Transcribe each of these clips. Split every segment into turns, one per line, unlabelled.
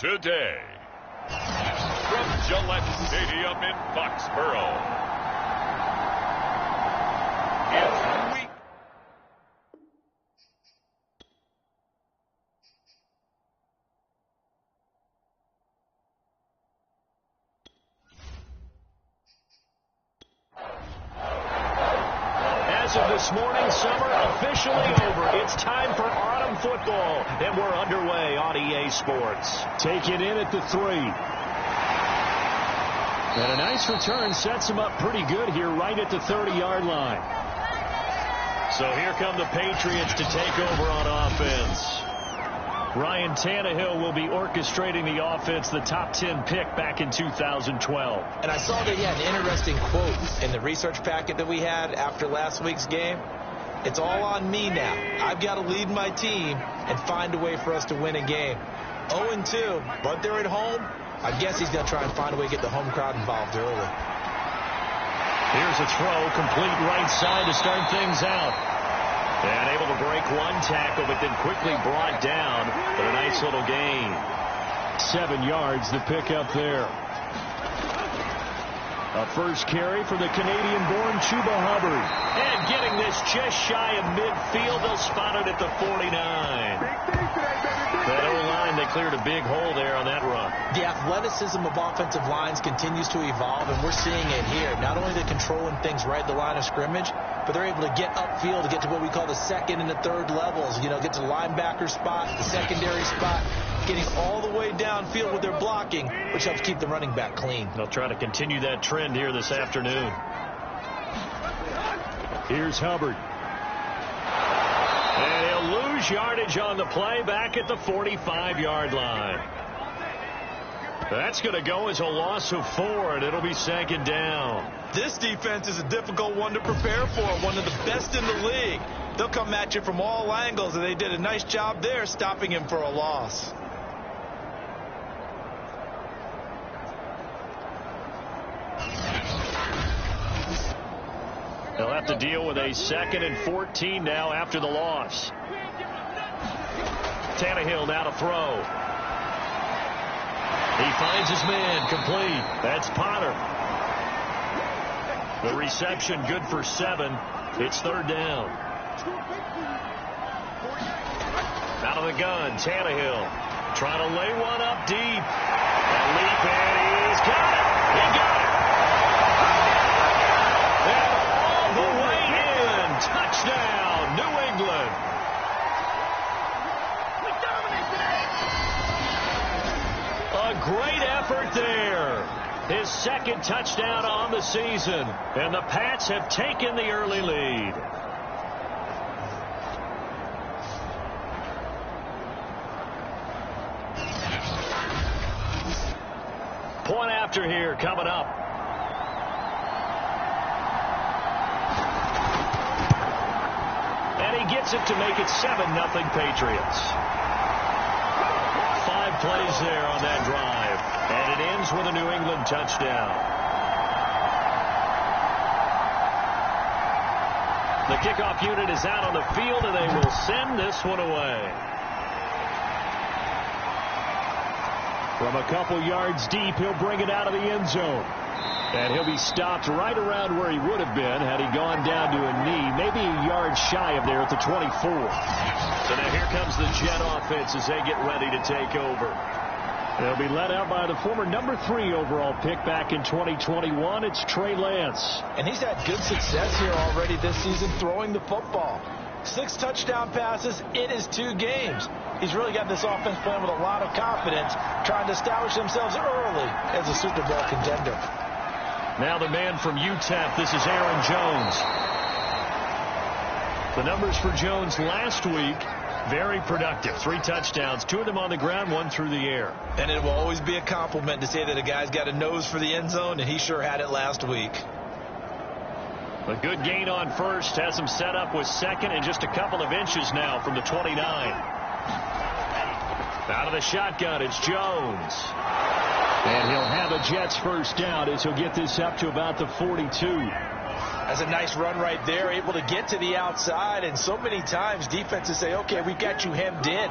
today. From Gillette Stadium in Foxborough, it's week.
As of this morning, summer officially over. It's time for autumn football, and we're underway on EA Sports. Take it in at the 3. And a nice return sets him up pretty good here right at the 30-yard line. So here come the Patriots to take over on offense. Ryan Tannehill will be orchestrating the offense, the top 10 pick back in 2012.
And I saw that he had an interesting quote in the research packet that we had after last week's game. It's all on me now. I've got to lead my team and find a way for us to win a game. 0-2, but they're at home. I guess he's going to try and find a way to get the home crowd involved early.
Here's a throw, complete right side to start things out. And able to break one tackle, but then quickly brought down. But a nice little gain. 7 yards, the pickup there. A first carry for the Canadian-born Chuba Hubbard. And getting this just shy of midfield, they'll spot it at the 49. That O-line, they cleared a big hole there on that run.
The athleticism of offensive lines continues to evolve, and we're seeing it here. Not only they're controlling things right at the line of scrimmage, but they're able to get upfield to get to what we call the second and the third levels. You know, get to the linebacker spot, the secondary spot, getting all the way downfield with their blocking, which helps keep the running back clean.
They'll try to continue that trend here this afternoon. Here's Hubbard. And he'll lose yardage on the play back at the 45-yard line. That's going to go as a loss of 4, and it'll be 2nd down.
This defense is a difficult one to prepare for, one of the best in the league. They'll come at you from all angles, and they did a nice job there stopping him for a loss.
They'll have to deal with a 2nd and 14 now after the loss. Tannehill now to throw. He finds his man, complete. That's Potter. The reception good for 7. It's 3rd down. Out of the gun, Tannehill trying to lay one up deep. A leap, and he's got it. He got it. And all the way in. Touchdown, New England. A great effort there. His 2nd touchdown on the season. And the Pats have taken the early lead. Point after here coming up. And he gets it to make it 7-0 Patriots. 5 plays there on that drive. And it ends with a New England touchdown. The kickoff unit is out on the field, and they will send this one away. From a couple yards deep, he'll bring it out of the end zone. And he'll be stopped right around where he would have been had he gone down to a knee, maybe a yard shy of there at the 24. So now here comes the Jet offense as they get ready to take over. They'll be led out by the former number 3 overall pick back in 2021. It's Trey Lance.
And he's had good success here already this season throwing the football. 6 touchdown passes in his 2 games. He's really got this offense playing with a lot of confidence, trying to establish themselves early as a Super Bowl contender.
Now the man from UTEP, this is Aaron Jones. The numbers for Jones last week, very productive. 3 touchdowns, 2 of them on the ground, 1 through the air.
And it will always be a compliment to say that a guy's got a nose for the end zone, and he sure had it last week.
A good gain on first, has him set up with 2nd and just a couple of inches now from the 29. Out of the shotgun, it's Jones. And he'll have a Jets first down as he'll get this up to about the 42.
That's a nice run right there, able to get to the outside, and so many times defenses say, okay, we got you hemmed in.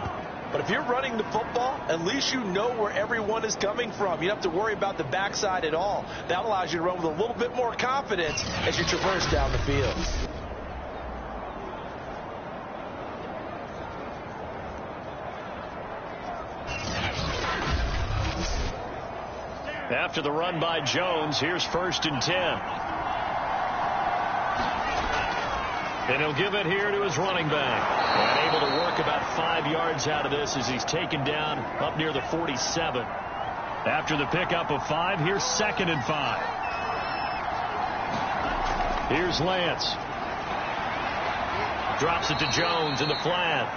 But if you're running the football, at least you know where everyone is coming from. You don't have to worry about the backside at all. That allows you to run with a little bit more confidence as you traverse down the field.
After the run by Jones, here's 1st and 10. And he'll give it here to his running back. And able to work about 5 yards out of this as he's taken down up near the 47. After the pickup of 5, here's 2nd and 5. Here's Lance. Drops it to Jones in the flat.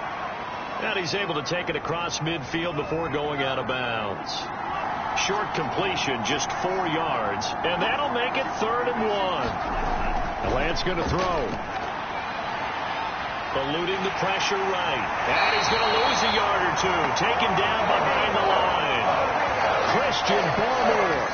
And he's able to take it across midfield before going out of bounds. Short completion, just 4 yards. And that'll make it 3rd and 1. Lance going to throw. Eluding the pressure right. And he's going to lose a yard or 2. Taken down behind the line. Christian Barmore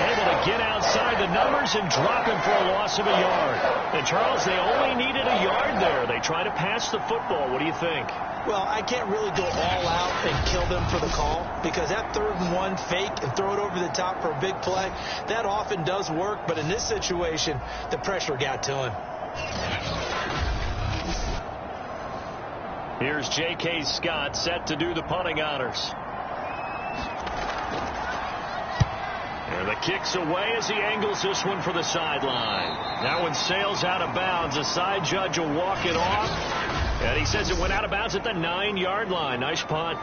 able to get outside the numbers and drop him for a loss of a yard. And, Charles, they only needed a yard there. They try to pass the football. What do you think?
Well, I can't really go all out and kill them for the call because that 3rd and 1 fake and throw it over the top for a big play, that often does work. But in this situation, the pressure got to him.
Here's J.K. Scott set to do the punting honors. And the kick's away as he angles this one for the sideline. That one sails out of bounds. The side judge will walk it off. And he says it went out of bounds at the 9-yard line. Nice punt.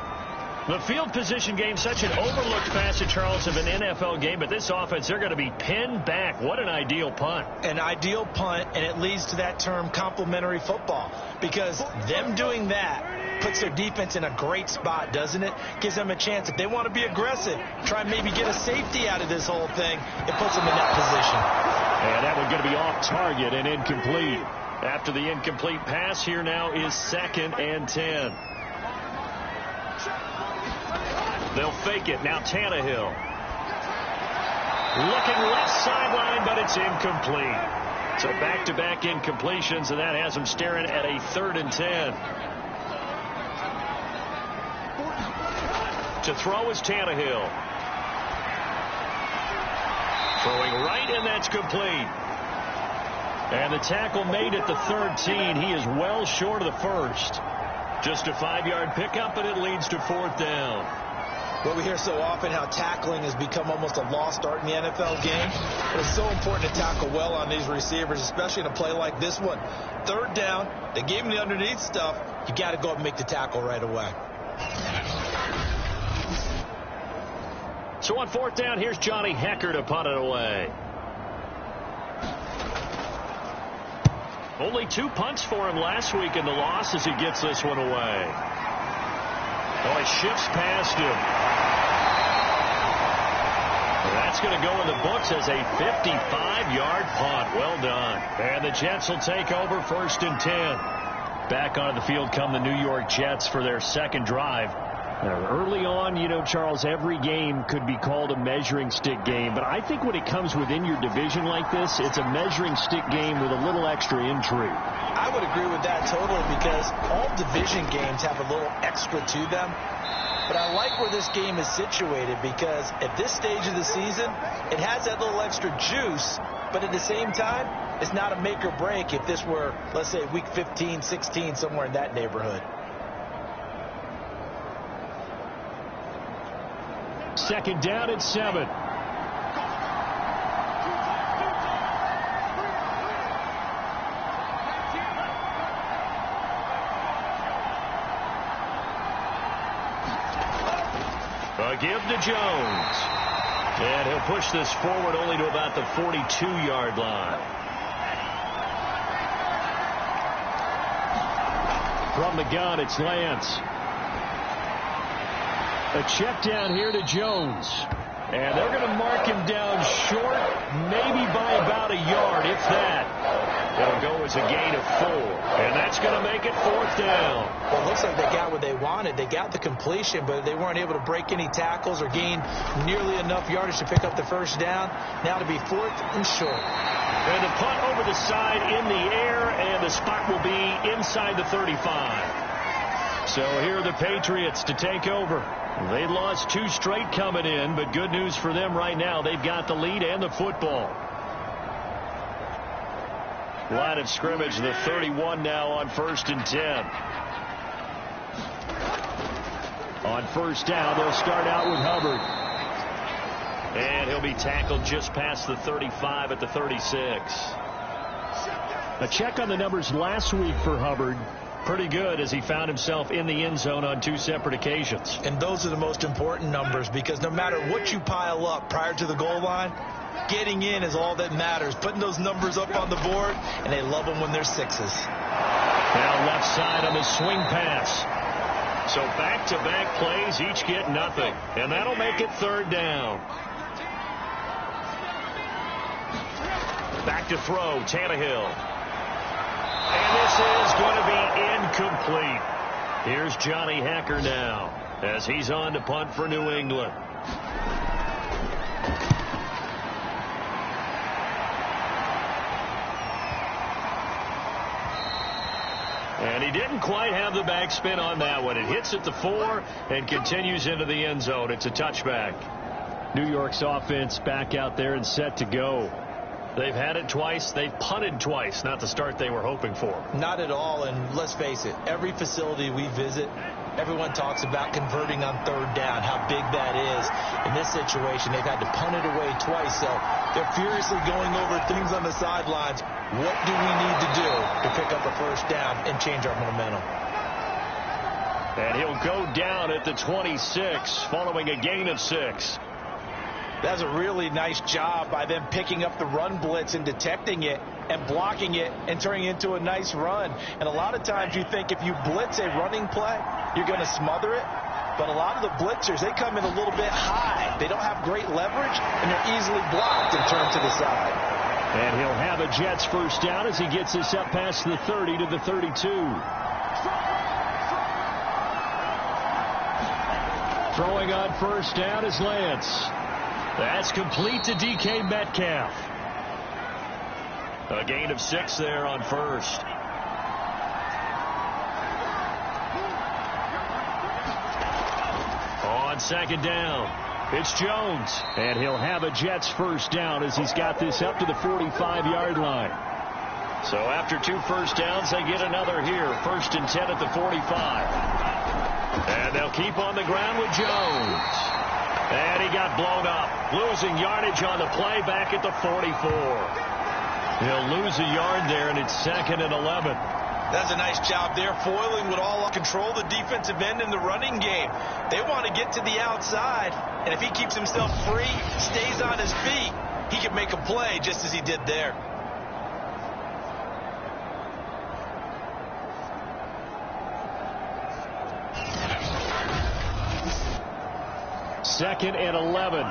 The field position game, such an overlooked facet, Charles, of an NFL game. But this offense, they're going to be pinned back. What an ideal punt.
An ideal punt, and it leads to that term complementary football. Because them doing that puts their defense in a great spot, doesn't it? Gives them a chance. If they want to be aggressive, try and maybe get a safety out of this whole thing, it puts them in that position.
And that one going to be off target and incomplete. After the incomplete pass, here now is 2nd and 10. They'll fake it. Now Tannehill. Looking left sideline, but it's incomplete. So back-to-back incompletions, and that has them staring at a 3rd and 10. To throw is Tannehill. Throwing right, and that's complete. And the tackle made at the 13. He is well short of the 1st. Just a 5-yard pickup, and it leads to 4th down.
Well, we hear so often how tackling has become almost a lost art in the NFL game. But it's so important to tackle well on these receivers, especially in a play like this one. 3rd down, they gave him the underneath stuff. You got to go up and make the tackle right away.
So on 4th down, here's Johnny Hecker to punt it away. Only 2 punts for him last week in the loss as he gets this one away. Oh, he shifts past him. That's going to go in the books as a 55-yard punt. Well done. And the Jets will take over 1st and 10. Back onto the field come the New York Jets for their 2nd drive. Early on, you know, Charles, every game could be called a measuring stick game. But I think when it comes within your division like this, it's a measuring stick game with a little extra intrigue.
I would agree with that totally because all division games have a little extra to them. But I like where this game is situated because at this stage of the season, it has that little extra juice. But at the same time, it's not a make or break if this were, let's say, week 15, 16, somewhere in that neighborhood.
2nd down at 7. A give to Jones. And he'll push this forward only to about the 42-yard line. From the gun, it's Lance. A check down here to Jones. And they're going to mark him down short, maybe by about a yard, if that. It'll go as a gain of 4. And that's going to make it 4th down.
Well, it looks like they got what they wanted. They got the completion, but they weren't able to break any tackles or gain nearly enough yardage to pick up the 1st down. Now to be 4th and short.
And the punt over the side in the air, and the spot will be inside the 35. So here are the Patriots to take over. They lost 2 straight coming in, but good news for them right now. They've got the lead and the football. Line of scrimmage, the 31 now on 1st and 10. On 1st down, they'll start out with Hubbard. And he'll be tackled just past the 35 at the 36. A check on the numbers last week for Hubbard. Pretty good, as he found himself in the end zone on 2 separate occasions.
And those are the most important numbers, because no matter what you pile up prior to the goal line, getting in is all that matters. Putting those numbers up on the board, and they love them when they're 6s.
Now left side on the swing pass. So back-to-back plays, each get nothing. And that'll make it 3rd down. Back to throw, Tannehill. And this is going to be incomplete. Here's Johnny Hacker now, as he's on to punt for New England. And he didn't quite have the backspin on that one. It hits at the 4 and continues into the end zone. It's a touchback. New York's offense back out there and set to go. They've had it twice. They've punted twice. Not the start they were hoping for.
Not at all, and let's face it, every facility we visit, everyone talks about converting on 3rd down, how big that is. In this situation, they've had to punt it away twice, so they're furiously going over things on the sidelines. What do we need to do to pick up a 1st down and change our momentum?
And he'll go down at the 26, following a gain of 6.
That's a really nice job by them picking up the run blitz and detecting it and blocking it and turning it into a nice run. And a lot of times you think if you blitz a running play, you're going to smother it. But a lot of the blitzers, they come in a little bit high. They don't have great leverage, and they're easily blocked and turned to the side.
And he'll have a Jets 1st down as he gets this up past the 30 to the 32. Throwing on 1st down is Lance. That's complete to DK Metcalf. A gain of 6 there on 1st. On 2nd down, it's Jones. And he'll have a Jets 1st down as he's got this up to the 45-yard line. So after 2 1st downs, they get another here. 1st and 10 at the 45. And they'll keep on the ground with Jones. And he got blown up, losing yardage on the play back at the 44. He'll lose a yard there, and it's 2nd and 11.
That's a nice job there, foiling with all control the defensive end in the running game. They want to get to the outside, and if he keeps himself free, stays on his feet, he can make a play just as he did there.
Second and 11.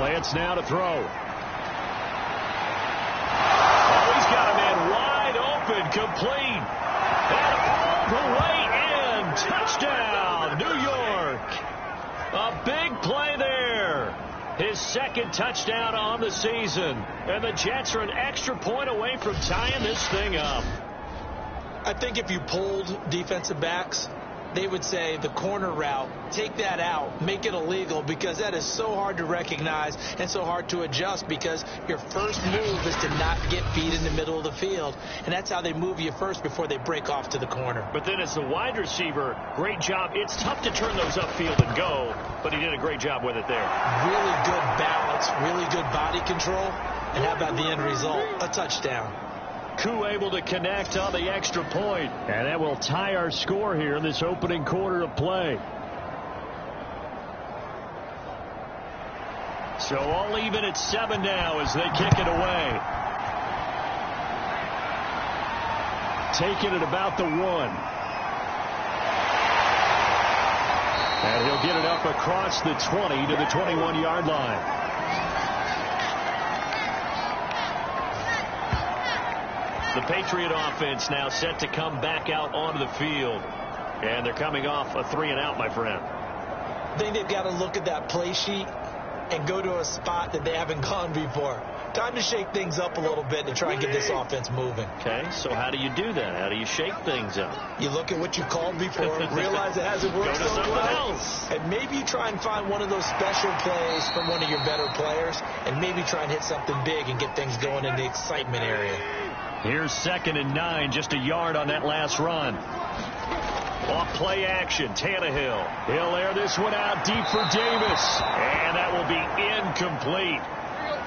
Lance now to throw. Oh, he's got a man wide open, complete. And all the way in. Touchdown, New York. A big play there. His 2nd touchdown on the season. And the Jets are an extra point away from tying this thing up.
I think if you polled defensive backs, they would say the corner route, take that out, make it illegal, because that is so hard to recognize and so hard to adjust, because your first move is to not get feet in the middle of the field, and that's how they move you first before they break off to the corner.
But then as the wide receiver, great job. It's tough to turn those upfield and go, but he did a great job with it there.
Really good balance, really good body control, and how about the end result? A touchdown.
Koo able to connect on the extra point. And that will tie our score here in this opening quarter of play. So all even at 7 now as they kick it away. Taking it about the 1. And he'll get it up across the 20 to the 21-yard line. The Patriot offense now set to come back out onto the field. And they're coming off a 3-and-out, my friend.
I think they've got to look at that play sheet and go to a spot that they haven't gone before. Time to shake things up a little bit to try and get this offense moving.
Okay, so how do you do that? How do you shake things up?
You look at what you called before, realize it hasn't worked
Go to
so
something
well,
else.
and maybe you try and find one of those special plays from one of your better players, and maybe try and hit something big and get things going in the excitement area.
Here's 2nd and 9, just a yard on that last run. Off play action, Tannehill. He'll air this one out deep for Davis. And that will be incomplete.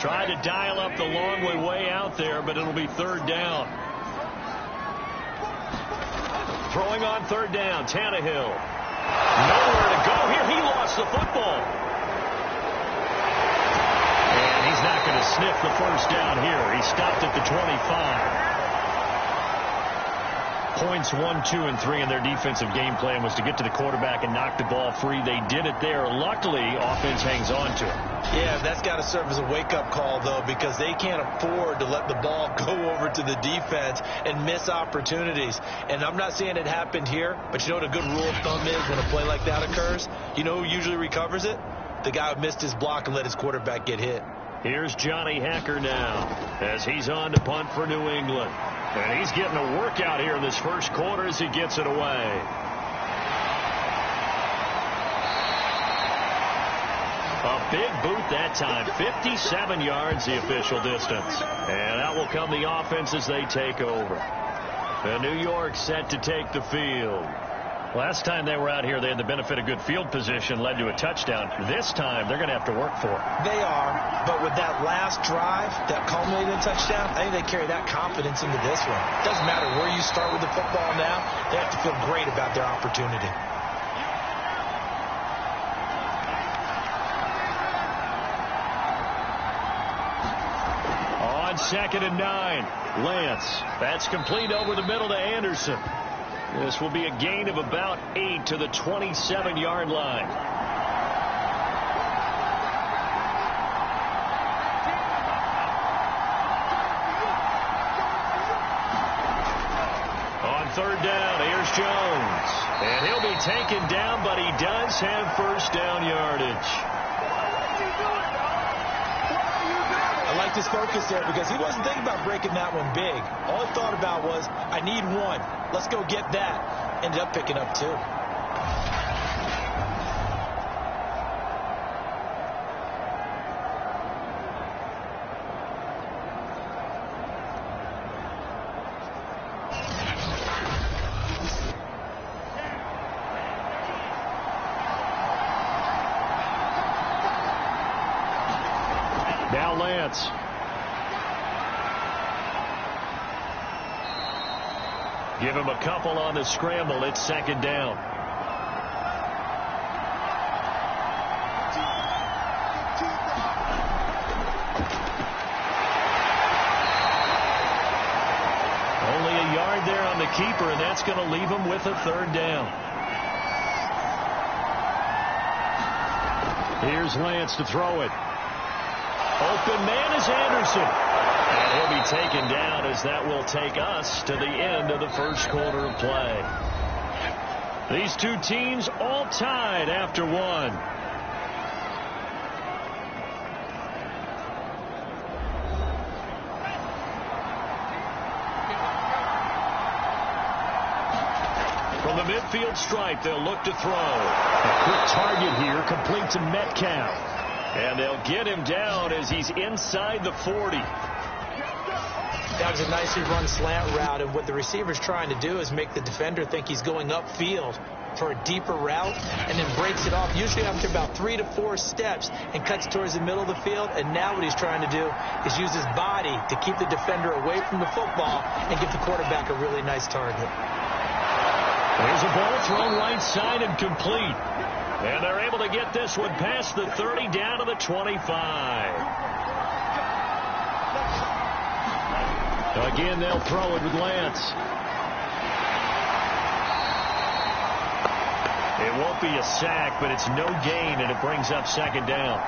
Tried to dial up the long way out there, but it'll be 3rd down. Throwing on 3rd down, Tannehill. Nowhere to go here. He lost the football. And he's not going to sniff the 1st down here. He stopped at the 25. Points 1, 2, and 3 in their defensive game plan was to get to the quarterback and knock the ball free. They did it there. Luckily, offense hangs on to it.
Yeah, that's got to serve as a wake-up call, though, because they can't afford to let the ball go over to the defense and miss opportunities. And I'm not saying it happened here, but you know what a good rule of thumb is when a play like that occurs? You know who usually recovers it? The guy who missed his block and let his quarterback get hit.
Here's Johnny Hacker now as he's on to punt for New England. And he's getting a workout here in this 1st quarter as he gets it away. A big boot that time. 57 yards the official distance. And that will come the offense as they take over. And New York set to take the field. Last time they were out here, they had the benefit of good field position, led to a touchdown. This time, they're going to have to work for it.
They are, but with that last drive, that culminated touchdown, I think they carry that confidence into this one. It doesn't matter where you start with the football now. They have to feel great about their opportunity.
On 2nd and 9, Lance. That's complete over the middle to Anderson. This will be a gain of about 8 to the 27-yard line. On 3rd down, here's Jones. And he'll be taken down, but he does have 1st down yardage.
I like his focus there because he wasn't thinking about breaking that one big. All he thought about was, I need 1. Let's go get that. Ended up picking up 2.
Now Lance. Give him a couple on the scramble. It's 2nd down. Only a yard there on the keeper, and that's going to leave him with a 3rd down. Here's Lance to throw it. Open man is Anderson. And he'll be taken down as that will take us to the end of the 1st quarter of play. These two teams all tied after 1. From the midfield stripe, they'll look to throw. A quick target here, complete to Metcalf. And they'll get him down as he's inside the 40.
That was a nicely run slant route, and what the receiver's trying to do is make the defender think he's going upfield for a deeper route, and then breaks it off, usually after about 3 to 4 steps, and cuts towards the middle of the field. And now what he's trying to do is use his body to keep the defender away from the football and give the quarterback a really nice target.
There's a ball thrown right side and complete. And they're able to get this one past the 30 down to the 25. Again, they'll throw it with Lance. It won't be a sack, but it's no gain, and it brings up 2nd down.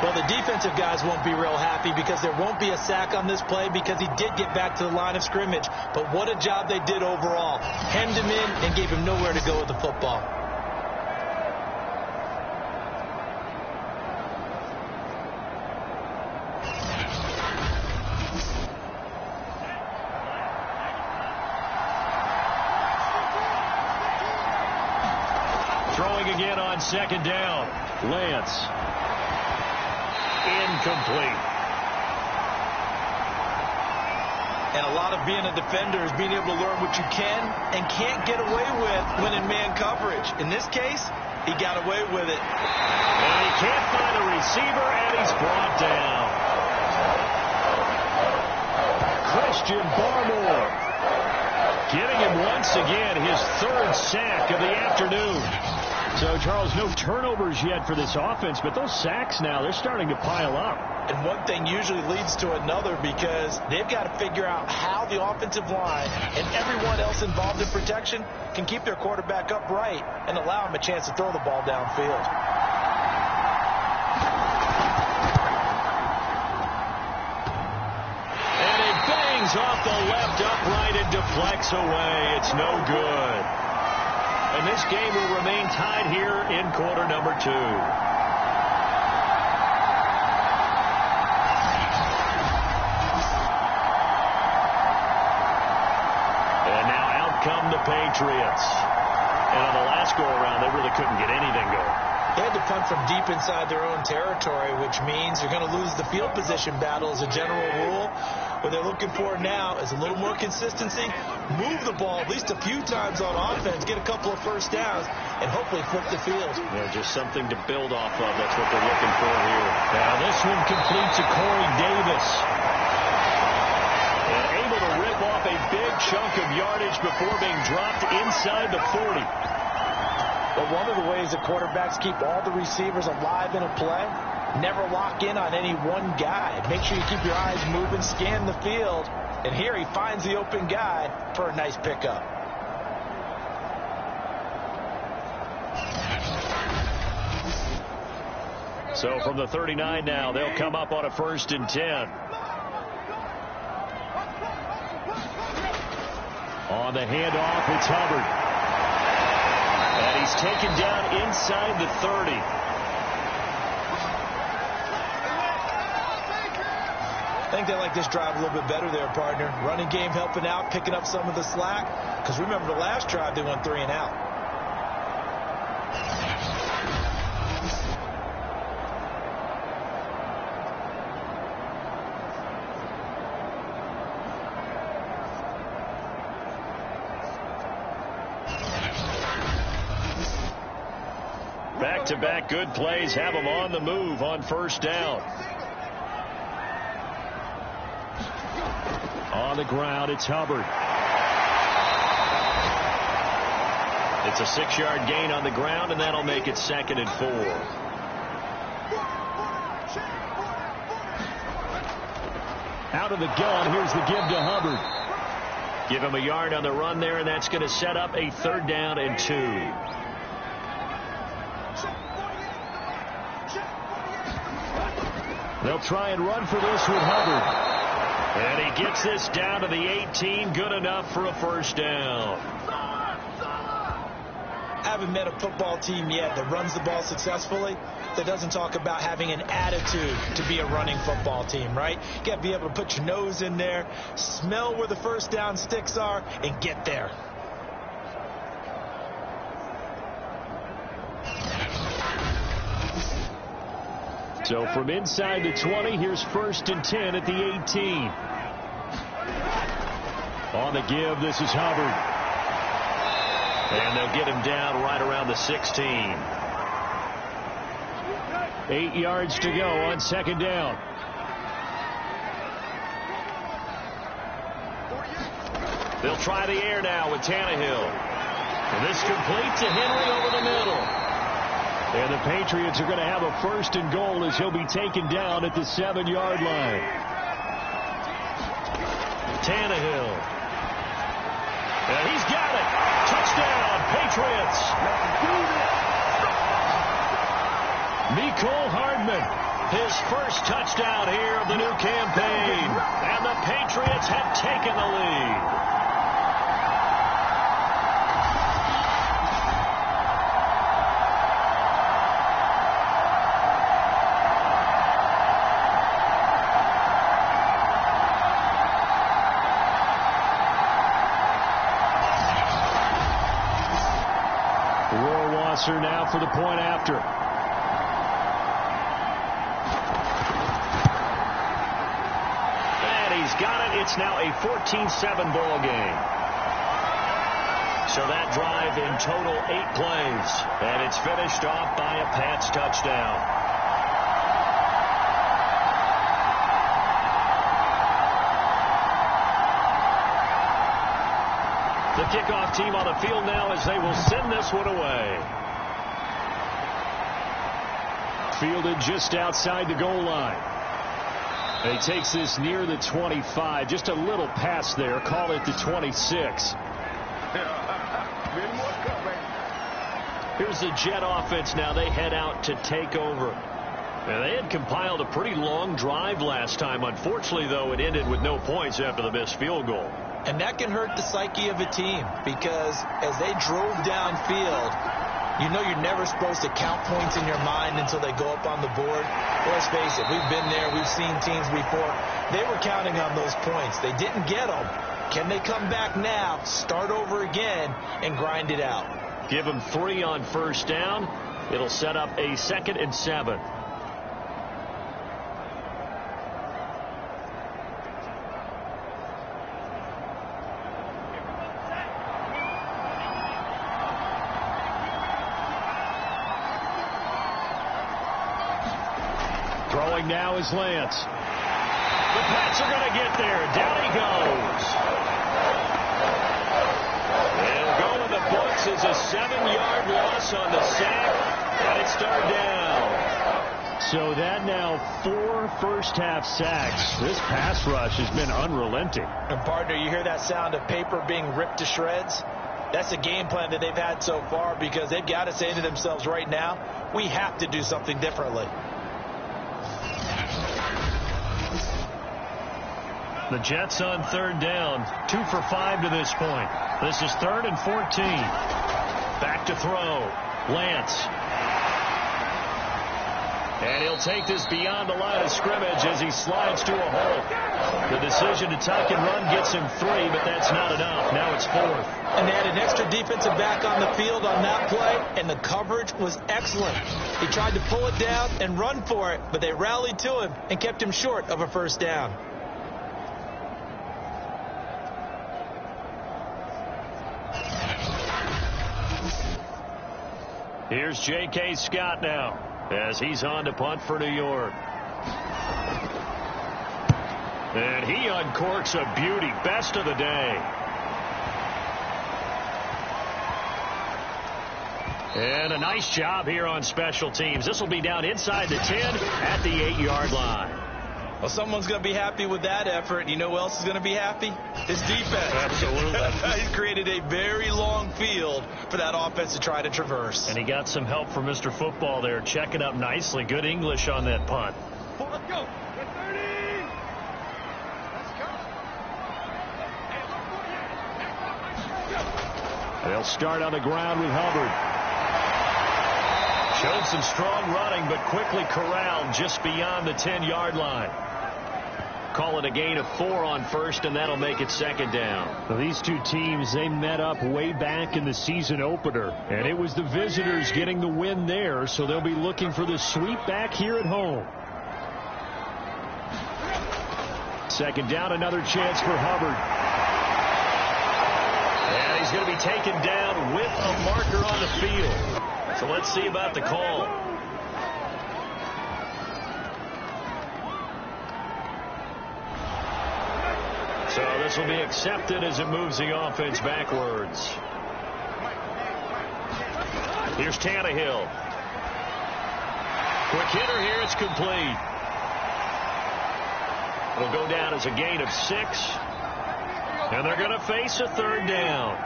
Well, the defensive guys won't be real happy because there won't be a sack on this play because he did get back to the line of scrimmage. But what a job they did overall. Hemmed him in and gave him nowhere to go with the football.
Throwing again on second down. Lance. Incomplete.
And a lot of being a defender is being able to learn what you can and can't get away with when in man coverage. In this case, he got away with it.
And he can't find a receiver, and he's brought down. Christian Barmore getting him once again his third sack of the afternoon. So, Charles, no turnovers yet for this offense, but those sacks now, they're starting to pile up.
And one thing usually leads to another because they've got to figure out how the offensive line and everyone else involved in protection can keep their quarterback upright and allow him a chance to throw the ball downfield.
And it bangs off the left upright and deflects away. It's no good. And this game will remain tied here in quarter number 2. And now out come the Patriots. And on the last go-around, they really couldn't get anything going.
They had to punt from deep inside their own territory, which means you're going to lose the field position battle as a general rule. What they're looking for now is a little more consistency, move the ball at least a few times on offense, get a couple of first downs, and hopefully flip the field.
Yeah, just something to build off of. That's what they're looking for here. Now this one completes to Corey Davis. And able to rip off a big chunk of yardage before being dropped inside the 40.
But one of the ways that quarterbacks keep all the receivers alive in a play, never lock in on any one guy. Make sure you keep your eyes moving, scan the field. And here he finds the open guy for a nice pickup.
So from the 39 now, they'll come up on a 1st and 10. On the handoff, it's Hubbard. And he's taken down inside the 30.
I think they like this drive a little bit better there, partner. Running game helping out, picking up some of the slack. Because remember the last drive, they went 3 and out.
Back-to-back good plays have them on the move on 1st down. On the ground, it's Hubbard. It's a 6-yard gain on the ground, and that'll make it 2nd and 4. Out of the gun, here's the give to Hubbard. Give him a yard on the run there, and that's going to set up a 3rd down and 2. They'll try and run for this with Hubbard. And he gets this down to the 18. Good enough for a 1st down.
I haven't met a football team yet that runs the ball successfully that doesn't talk about having an attitude to be a running football team, right? You got to be able to put your nose in there, smell where the 1st down sticks are, and get there.
So from inside the 20, here's 1st and 10 at the 18. On the give, this is Hubbard. And they'll get him down right around the 16. 8 yards to go on 2nd down. They'll try the air now with Tannehill. And this completes to Henry over the middle. And the Patriots are going to have a 1st and goal as he'll be taken down at the 7-yard line. Tannehill. And he's got it. Touchdown, Patriots. Mecole Hardman, his first touchdown here of the new campaign. And the Patriots have taken the lead. crosser now for the point after. And he's got it. It's now a 14-7 ball game. So that drive in total 8 plays. And it's finished off by a Pats touchdown. The kickoff team on the field now as they will send this one away. Fielded just outside the goal line. He takes this near the 25. Just a little pass there. Call it the 26. Here's the Jet offense now. They head out to take over. Now, they had compiled a pretty long drive last time. Unfortunately, though, it ended with no points after the missed field goal.
And that can hurt the psyche of a team because as they drove downfield, you know you're never supposed to count points in your mind until they go up on the board. Let's face it, we've been there. We've seen teams before. They were counting on those points. They didn't get them. Can they come back now, start over again, and grind it out?
Give them 3 on first down. It'll set up a 2nd and 7. Throwing now is Lance. The Pats are going to get there. Down he goes. They'll go in the books as a 7-yard loss on the sack, and it's third down. So that now 4 first-half sacks. This pass rush has been unrelenting.
And, partner, you hear that sound of paper being ripped to shreds? That's the game plan that they've had so far because they've got to say to themselves right now, we have to do something differently.
The Jets on third down, 2 for 5 to this point. This is 3rd and 14. Back to throw. Lance. And he'll take this beyond the line of scrimmage as he slides to a hole. The decision to tuck and run gets him 3, but that's not enough. Now it's 4th.
And they had an extra defensive back on the field on that play, and the coverage was excellent. He tried to pull it down and run for it, but they rallied to him and kept him short of a first down.
Here's J.K. Scott now as he's on to punt for New York. And he uncorks a beauty. Best of the day. And a nice job here on special teams. This will be down inside the 10 at the 8-yard line.
Well, someone's going to be happy with that effort. You know who else is going to be happy? His defense.
Absolutely.
He's created a very long field for that offense to try to traverse.
And he got some help from Mr. Football there, checking up nicely. Good English on that punt.
Let's go. 30. Let's go.
They'll start on the ground with Hubbard. Showed some strong running, but quickly corralled just beyond the 10-yard line. Call it a gain of 4 on first, and that'll make it 2nd down. Well, these two teams, they met up way back in the season opener, and it was the visitors getting the win there, so they'll be looking for the sweep back here at home. 2nd down, another chance for Hubbard. And he's going to be taken down with a marker on the field. So let's see about the call. So this will be accepted as it moves the offense backwards. Here's Tannehill. Quick hitter here. It's complete. It'll go down as a gain of 6. And they're going to face a 3rd down.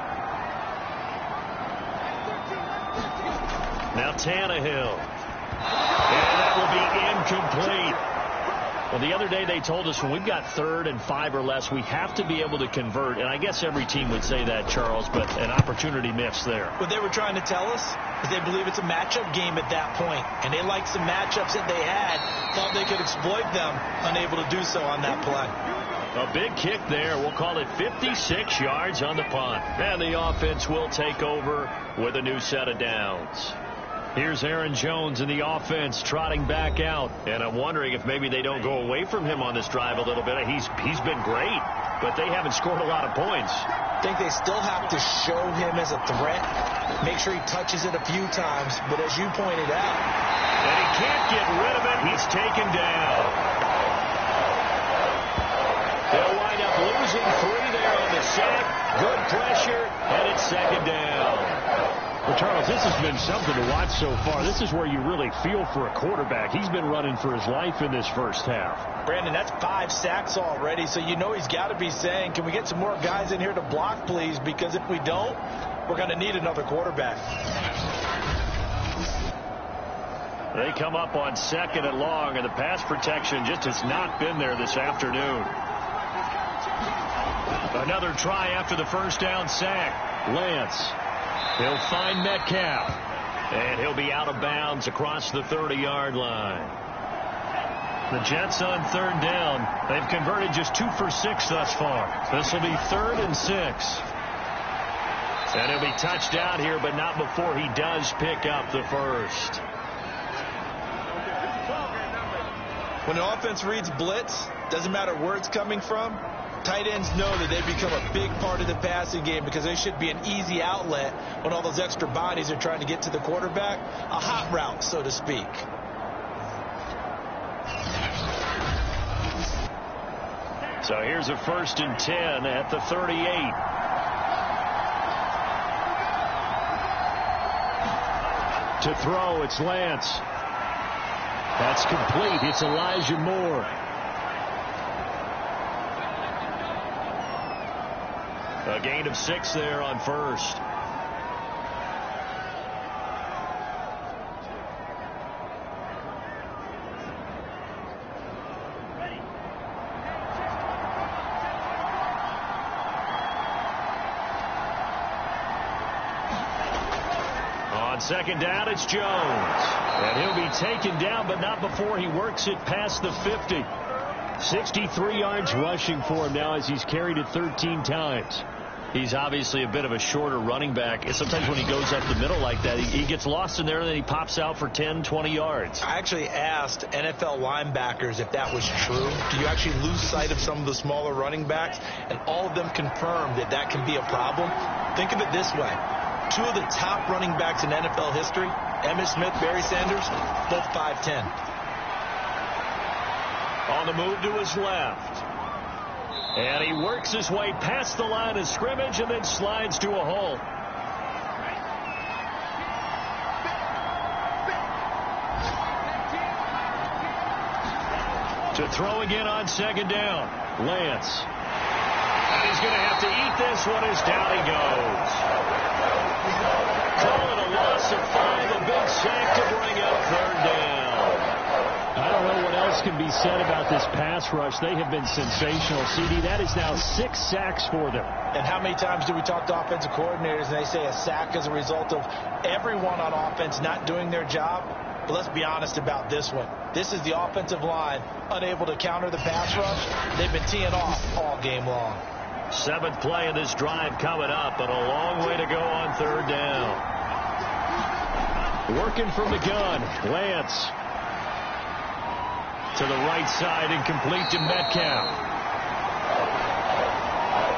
Now Tannehill. And that will be incomplete. Well, the other day they told us when we've got 3rd and 5 or less, we have to be able to convert. And I guess every team would say that, Charles, but an opportunity missed there.
What they were trying to tell us is they believe it's a matchup game at that point. And they liked some matchups that they had, thought they could exploit them, unable to do so on that play.
A big kick there. We'll call it 56 yards on the punt. And the offense will take over with a new set of downs. Here's Aaron Jones in the offense trotting back out. And I'm wondering if maybe they don't go away from him on this drive a little bit. He's been great, but they haven't scored a lot of points.
I think they still have to show him as a threat. Make sure he touches it a few times. But as you pointed out,
and he can't get rid of it. He's taken down. They'll wind up losing 3 there on the sack. Good pressure, and it's second down.
Well, Charles, this has been something to watch so far. This is where you really feel for a quarterback. He's been running for his life in this first half.
Brandon, that's 5 sacks already, so you know he's got to be saying, can we get some more guys in here to block, please? Because if we don't, we're going to need another quarterback.
They come up on 2nd and long, and the pass protection just has not been there this afternoon. Another try after the first down sack. Lance. He'll find Metcalf. And he'll be out of bounds across the 30-yard line. The Jets on 3rd down. They've converted just 2 for 6 thus far. This will be 3rd and 6. And he'll be touched down here, but not before he does pick up the first.
When an offense reads blitz, doesn't matter where it's coming from, tight ends know that they become a big part of the passing game because they should be an easy outlet when all those extra bodies are trying to get to the quarterback. A hot route, so to speak.
So here's a 1st and 10 at the 38.
To throw, it's Lance. That's complete. It's Elijah Moore.
A gain of 6 there on 1st. On 2nd down, it's Jones. And he'll be taken down, but not before he works it past the 50.
63 yards rushing for him now as he's carried it 13 times.
He's obviously a bit of a shorter running back. And sometimes when he goes up the middle like that, he gets lost in there, and then he pops out for 10, 20 yards.
I actually asked NFL linebackers if that was true. Do you actually lose sight of some of the smaller running backs? And all of them confirmed that that can be a problem. Think of it this way. 2 of the top running backs in NFL history, Emmitt Smith, Barry Sanders, both 5'10".
On the move to his left. And he works his way past the line of scrimmage and then slides to a hole. To throw again on 2nd down. Lance. And he's going to have to eat this one as down he goes. Call it a loss of 5, a big sack to bring up 3rd down.
I don't know what else can be said about this pass rush. They have been sensational, CD. That is now 6 sacks for them.
And how many times do we talk to offensive coordinators and they say a sack is a result of everyone on offense not doing their job? But let's be honest about this one. This is the offensive line unable to counter the pass rush. They've been teeing off all game long.
7th play of this drive coming up, and a long way to go on 3rd down.
Working from the gun, Lance.
To the right side and complete to Metcalf.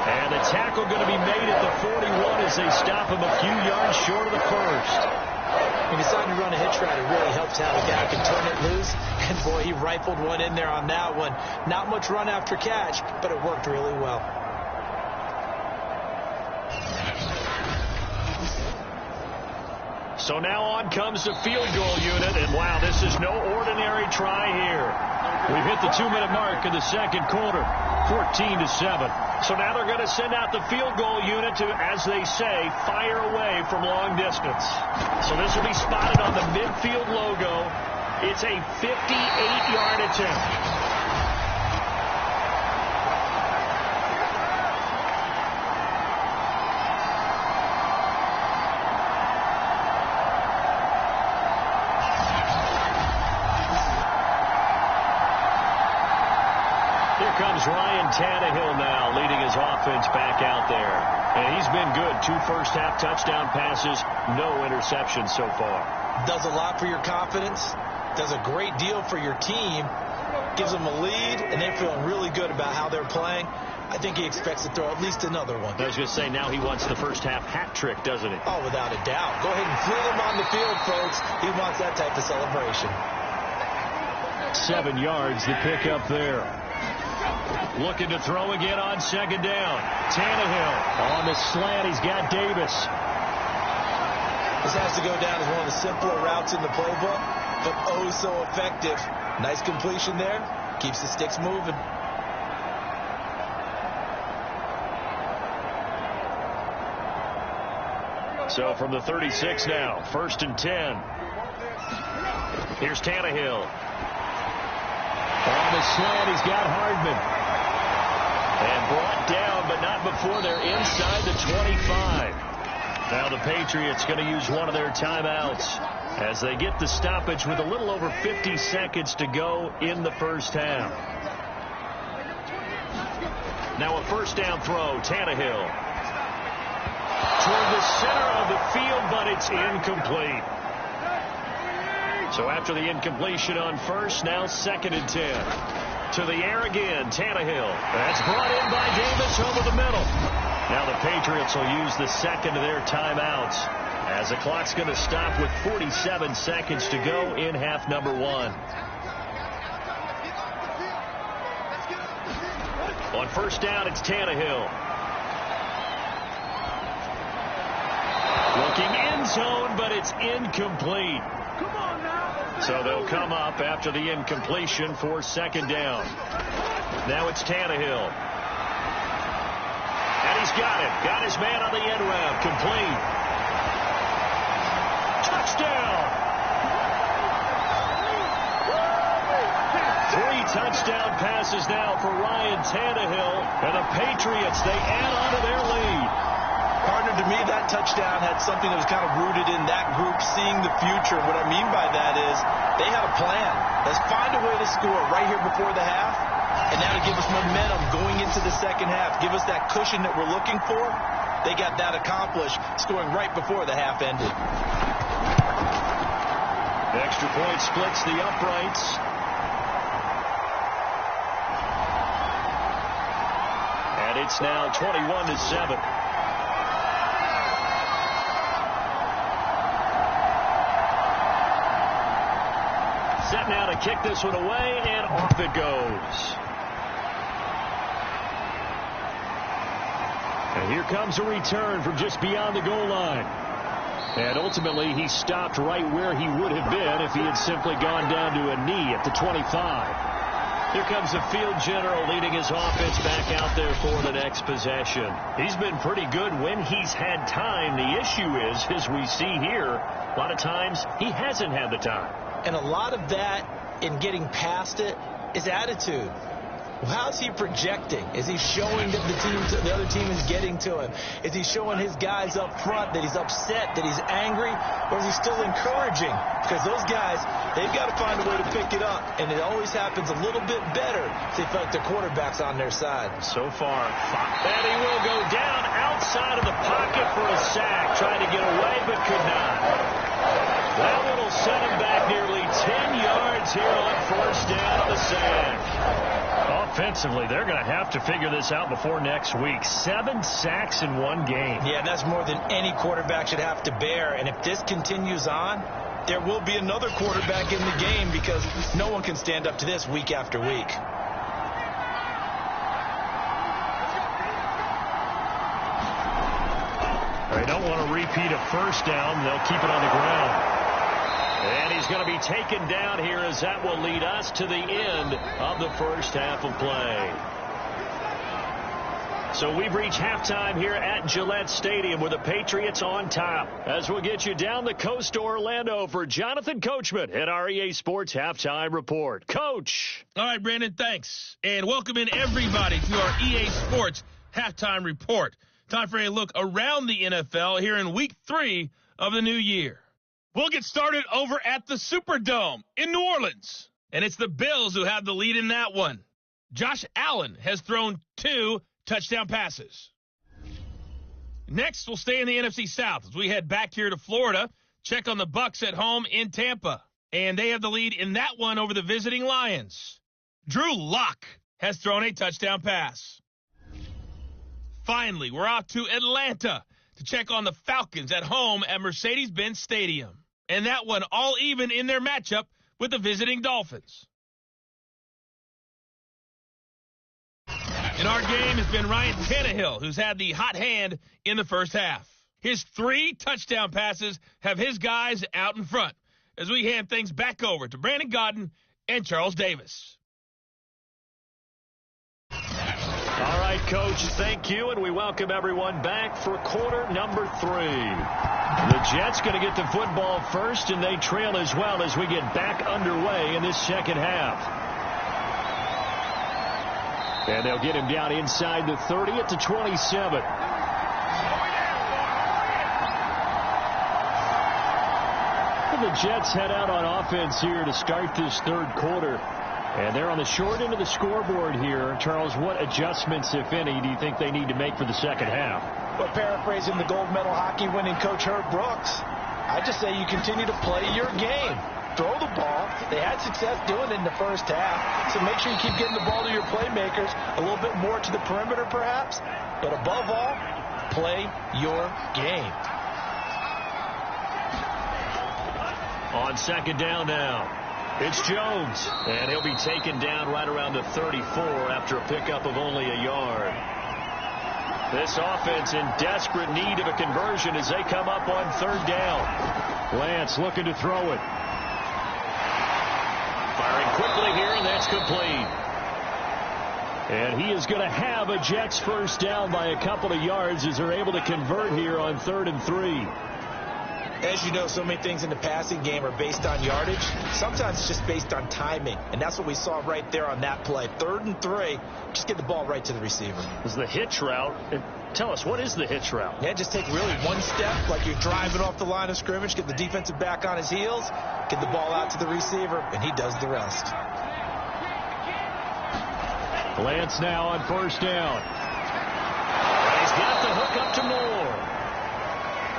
And the tackle going to be made at the 41 as they stop him a few yards short of the first.
When you decide to run a hitch route, it really helps how the guy can turn it loose. And, boy, he rifled one in there on that one. Not much run after catch, but it worked really well.
So now on comes the field goal unit, and wow, this is no ordinary try here. We've hit the 2-minute mark in the 2nd quarter, 14-7. So now they're going to send out the field goal unit to, as they say, fire away from long distance. So this will be spotted on the midfield logo. It's a 58-yard attempt. comes Ryan Tannehill now, leading his offense back out there. And he's been good. 2 first-half touchdown passes, no interceptions so far.
Does a lot for your confidence, does a great deal for your team, gives them a lead, and they're feeling really good about how they're playing. I think he expects to throw at least another one.
I was going to say, now he wants the first-half hat trick, doesn't he?
Oh, without a doubt. Go ahead and fling him on the field, folks. He wants that type of celebration.
7 yards to pick up there. Looking to throw again on second down. Tannehill on the slant. He's got Davis.
This has to go down as one of the simpler routes in the playbook, but oh so effective. Nice completion there. Keeps the sticks moving.
So from the 36 now, 1st and 10. Here's Tannehill. On the slant, he's got Hardman. And brought down, but not before they're inside the 25. Now the Patriots going to use one of their timeouts as they get the stoppage with a little over 50 seconds to go in the first half. Now a first down throw, Tannehill. Toward the center of the field, but it's incomplete. So after the incompletion on first, now 2nd and 10. To the air again, Tannehill. That's brought in by Davis over the middle. Now the Patriots will use the second of their timeouts as the clock's going to stop with 47 seconds to go in half number 1. On first down, it's Tannehill. Looking end zone, but it's incomplete. So they'll come up after the incompletion for second down. Now it's Tannehill. And he's got it. Got his man on the end route. Complete. Touchdown. 3 touchdown passes now for Ryan Tannehill. And the Patriots, they add on to their lead.
Partner, to me, that touchdown had something that was kind of rooted in that group seeing the future. What I mean by that is they had a plan. Let's find a way to score right here before the half, and now to give us momentum going into the second half, give us that cushion that we're looking for. They got that accomplished, scoring right before the half ended.
The extra point splits the uprights. And it's now 21-7. Set now to kick this one away, and off it goes. And here comes a return from just beyond the goal line. And ultimately, he stopped right where he would have been if he had simply gone down to a knee at the 25. Here comes the field general leading his offense back out there for the next possession. He's been pretty good when he's had time. The issue is, as we see here, a lot of times he hasn't had the time.
And a lot of that in getting past it is attitude. How's he projecting? Is he showing that the other team is getting to him? Is he showing his guys up front that he's upset, that he's angry? Or is he still encouraging? Because those guys, they've got to find a way to pick it up. And it always happens a little bit better if they feel like the quarterback's on their side.
So far, and he will go down outside of the pocket for a sack. Trying to get away, but could not. That one will set him back nearly 10 yards here on first down on the sack. Offensively, they're going to have to figure this out before next week. 7 sacks in one game.
Yeah, that's more than any quarterback should have to bear. And if this continues on, there will be another quarterback in the game because no one can stand up to this week after week.
They don't want to repeat a first down. They'll keep it on the ground. And he's going to be taken down here as that will lead us to the end of the first half of play. So we've reached halftime here at Gillette Stadium with the Patriots on top. As we'll get you down the coast to Orlando for Jonathan Coachman at our EA Sports Halftime Report. Coach.
All right, Brandon, thanks. And welcome in everybody to our EA Sports Halftime Report. Time for a look around the NFL here in Week 3 of the new year. We'll get started over at the Superdome in New Orleans. And it's the Bills who have the lead in that one. Josh Allen has thrown 2 touchdown passes. Next, we'll stay in the NFC South as we head back here to Florida. Check on the Bucs at home in Tampa. And they have the lead in that one over the visiting Lions. Drew Lock has thrown a touchdown pass. Finally, we're off to Atlanta to check on the Falcons at home at Mercedes-Benz Stadium. And that one all even in their matchup with the visiting Dolphins. And our game has been Ryan Tannehill, who's had the hot hand in the first half. His 3 touchdown passes have his guys out in front as we hand things back over to Brandon Godden and Charles Davis.
All right, Coach, thank you, and we welcome everyone back for quarter number 3. The Jets going to get the football first, and they trail as well as we get back underway in this second half. And they'll get him down inside the 30 at the 27. And the Jets head out on offense here to start this third quarter. And they're on the short end of the scoreboard here. Charles, what adjustments, if any, do you think they need to make for the second half?
Well, paraphrasing the gold medal hockey winning coach Herb Brooks, I just say you continue to play your game. Throw the ball. They had success doing it in the first half. So make sure you keep getting the ball to your playmakers, a little bit more to the perimeter perhaps. But above all, play your game.
On second down now, it's Jones. And he'll be taken down right around the 34 after a pickup of only a yard. This offense in desperate need of a conversion as they come up on third down. Lance looking to throw it. Firing quickly here, and that's complete. And he is going to have a Jets first down by a couple of yards as they're able to convert here on 3rd and 3.
As you know, so many things in the passing game are based on yardage. Sometimes it's just based on timing, and that's what we saw right there on that play. 3rd and 3, just get the ball right to the receiver.
This is the hitch route. And tell us, what is the hitch route?
Yeah, just take really one step like you're driving off the line of scrimmage, get the defensive back on his heels, get the ball out to the receiver, and he does the rest.
Lance now on first down. He's got the hook up to Moore.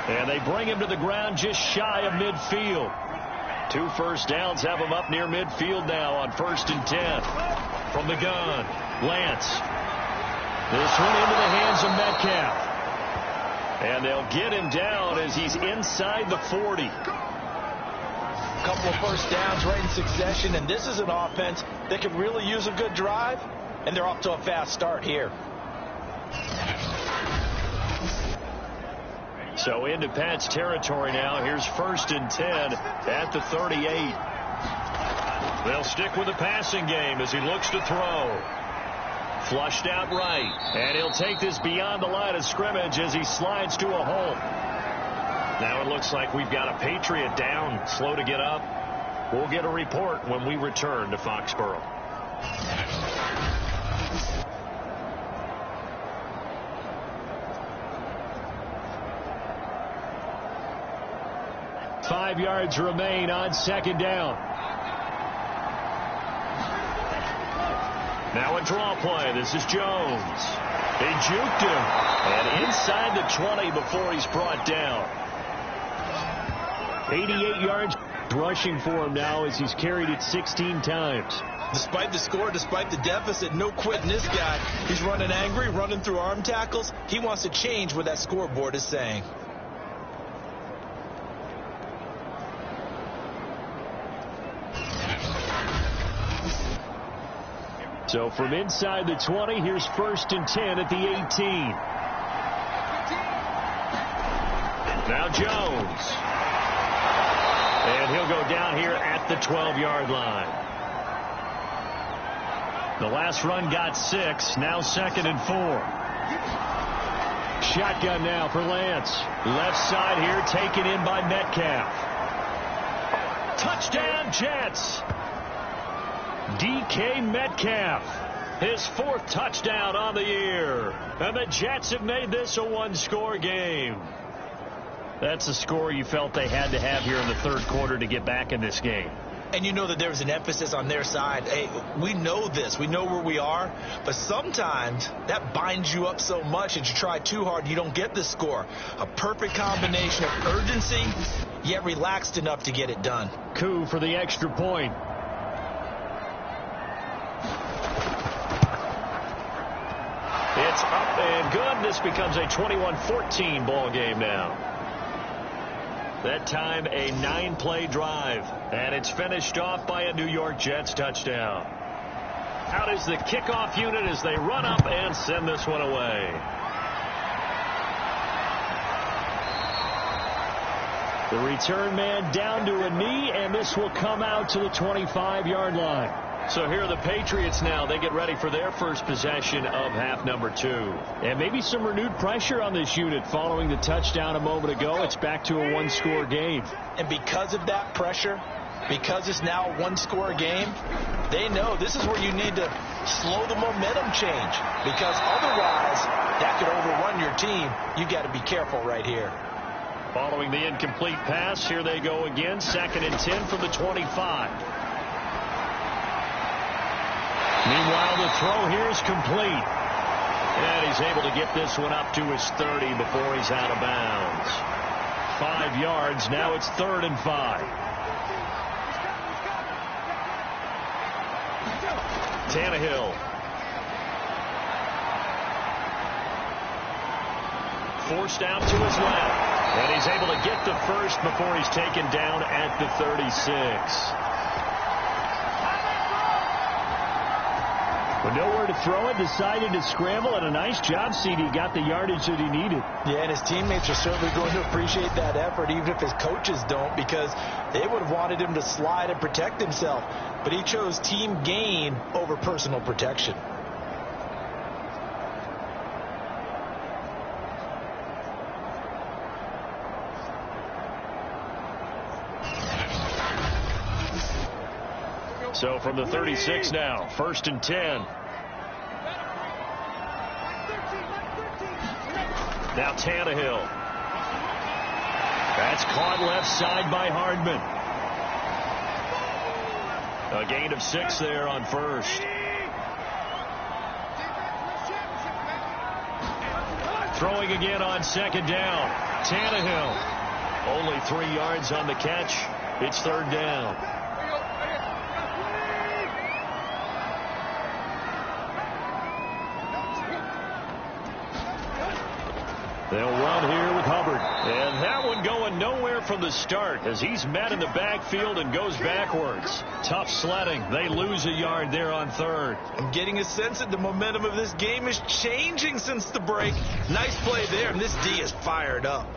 And they bring him to the ground just shy of midfield. 2 first downs have him up near midfield now on 1st and 10. From the gun, Lance. This one into the hands of Metcalf. And they'll get him down as he's inside the 40.
A couple of first downs right in succession, and this is an offense that could really use a good drive, and they're off to a fast start here.
So into Pat's territory now. Here's 1st and 10 at the 38. They'll stick with the passing game as he looks to throw. Flushed out right. And he'll take this beyond the line of scrimmage as he slides to a hole. Now it looks like we've got a Patriot down, slow to get up. We'll get a report when we return to Foxborough. 5 yards remain on second down. Now a draw play. This is Jones. They juked him. And inside the 20 before he's brought down. 88 yards rushing for him now as he's carried it 16 times.
Despite the score, despite the deficit, no quitting this guy. He's running angry, running through arm tackles. He wants to change what that scoreboard is saying.
So from inside the 20, here's 1st and 10 at the 18. Now Jones. And he'll go down here at the 12-yard line. The last run got 6. Now 2nd and 4. Shotgun now for Lance. Left side here taken in by Metcalf. Touchdown Jets. DK Metcalf, his 4th touchdown on the year. And the Jets have made this a one-score game. That's a score you felt they had to have here in the third quarter to get back in this game.
And you know that there's an emphasis on their side. Hey, we know this. We know where we are. But sometimes that binds you up so much that you try too hard, you don't get the score. A perfect combination of urgency, yet relaxed enough to get it done.
Coup for the extra point. It's up and good. This becomes a 21-14 ball game now. That time a 9-play drive, and it's finished off by a New York Jets touchdown. Out is the kickoff unit as they run up and send this one away. The return man down to a knee, and this will come out to the 25-yard line. So here are the Patriots now. They get ready for their first possession of half number 2. And maybe some renewed pressure on this unit following the touchdown a moment ago. It's back to a one-score game.
And because of that pressure, because it's now a one-score game, they know this is where you need to slow the momentum change. Because otherwise, that could overrun your team. You got to be careful right here.
Following the incomplete pass, here they go again. 2nd and 10 from the 25. Meanwhile, the throw here is complete. And he's able to get this one up to his 30 before he's out of bounds. 5 yards. Now it's 3rd and 5. Tannehill. Forced out to his left. And he's able to get the first before he's taken down at the 36. With nowhere to throw it, decided to scramble, and a nice job, CD. Got the yardage that he needed.
Yeah, and his teammates are certainly going to appreciate that effort, even if his coaches don't, because they would have wanted him to slide and protect himself. But he chose team gain over personal protection.
So from the 36 now, 1st and 10. Now Tannehill. That's caught left side by Hardman. A gain of 6 there on 1st. Throwing again on 2nd down. Tannehill. Only 3 yards on the catch. It's 3rd down. They'll run here with Hubbard. And that one going nowhere from the start as he's met in the backfield and goes backwards. Tough sledding. They lose a yard there on 3rd.
I'm getting a sense that the momentum of this game is changing since the break. Nice play there, and this D is fired up.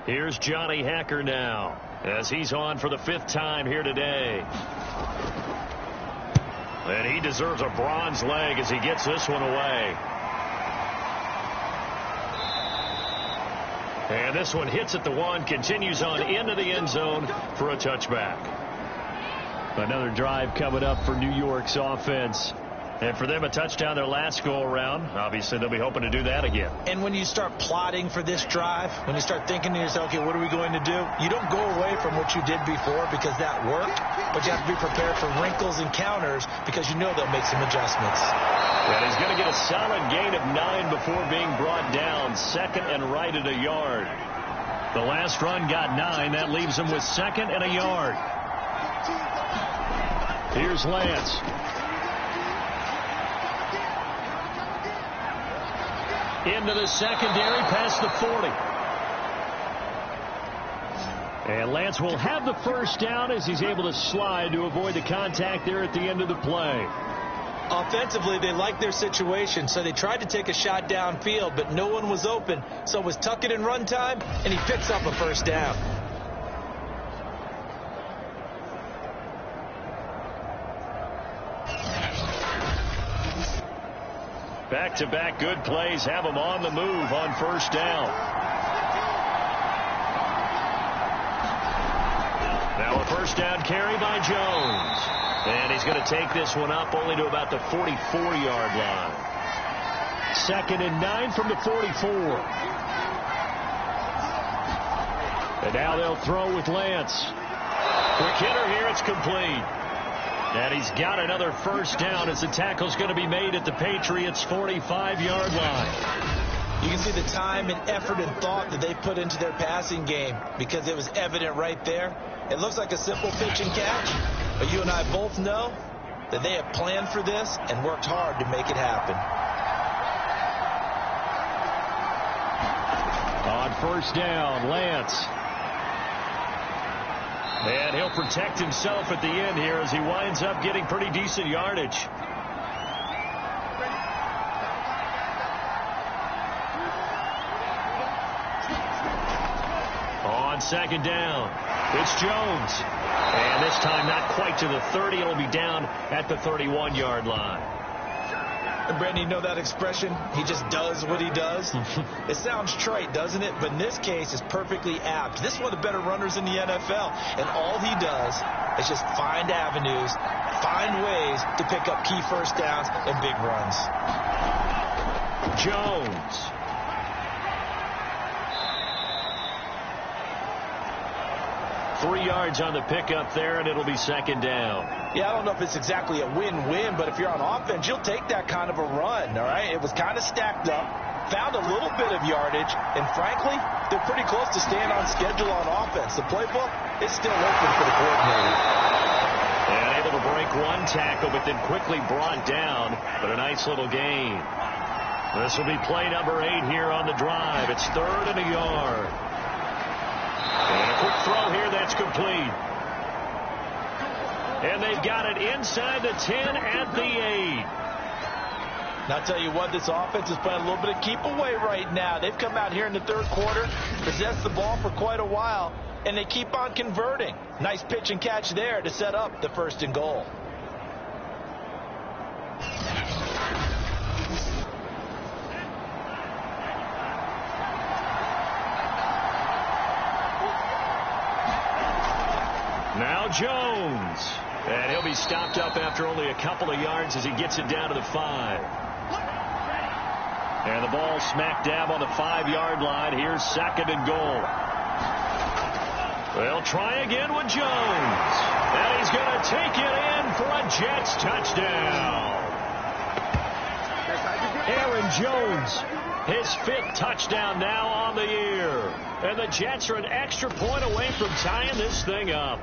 Here's Johnny Hacker now, as he's on for the 5th time here today. And he deserves a bronze leg as he gets this one away. And this one hits at the 1, continues on into the end zone for a touchback. Another drive coming up for New York's offense. And for them, a touchdown their last go-around. Obviously, they'll be hoping to do that again.
And when you start plotting for this drive, when you start thinking to yourself, okay, what are we going to do? You don't go away from what you did before because that worked, but you have to be prepared for wrinkles and counters because you know they'll make some adjustments.
And he's going to get a solid gain of 9 before being brought down. 2nd and right at a yard. The last run got 9. That leaves him with 2nd and a yard. Here's Lance. Into the secondary, past the 40. And Lance will have the first down as he's able to slide to avoid the contact there at the end of the play.
Offensively, they liked their situation, so they tried to take a shot downfield, but no one was open. So it was tuck it in run time, and he picks up a first down.
Back-to-back good plays have him on the move on 1st down. Now a 1st first down carry by Jones. And he's going to take this one up only to about the 44-yard line. 2nd and 9 from the 44. And now they'll throw with Lance. Quick hitter here. It's complete. And he's got another first down as the tackle's going to be made at the Patriots' 45-yard line.
You can see the time and effort and thought that they put into their passing game because it was evident right there. It looks like a simple pitch and catch, but you and I both know that they have planned for this and worked hard to make it happen.
On first down, Lance. And he'll protect himself at the end here as he winds up getting pretty decent yardage. On 2nd down, it's Jones. And this time not quite to the 30. It'll be down at the 31-yard line.
And Brandon, you know that expression? He just does what he does. It sounds trite, doesn't it? But in this case, it's perfectly apt. This is one of the better runners in the NFL. And all he does is just find avenues, find ways to pick up key first downs and big runs.
Jones. Three yards on the pickup there, and it'll be 2nd down.
Yeah, I don't know if it's exactly a win-win, but if you're on offense, you'll take that kind of a run, all right? It was kind of stacked up, found a little bit of yardage, and frankly, they're pretty close to staying on schedule on offense. The playbook is still open for the coordinator.
And able to break one tackle, but then quickly brought down, but a nice little gain. This will be play number 8 here on the drive. It's 3rd and a yard. And a quick throw here that's complete. And they've got it inside the 10 at the 8.
Now, I'll tell you what, this offense is playing a little bit of keep away right now. They've come out here in the 3rd quarter, possessed the ball for quite a while, and they keep on converting. Nice pitch and catch there to set up the 1st and goal.
Now Jones. And he'll be stopped up after only a couple of yards as he gets it down to the 5. And the ball smack dab on the 5-yard line. Here's 2nd and goal. They'll try again with Jones. And he's going to take it in for a Jets touchdown. Aaron Jones, his 5th touchdown now on the year. And the Jets are an extra point away from tying this thing up.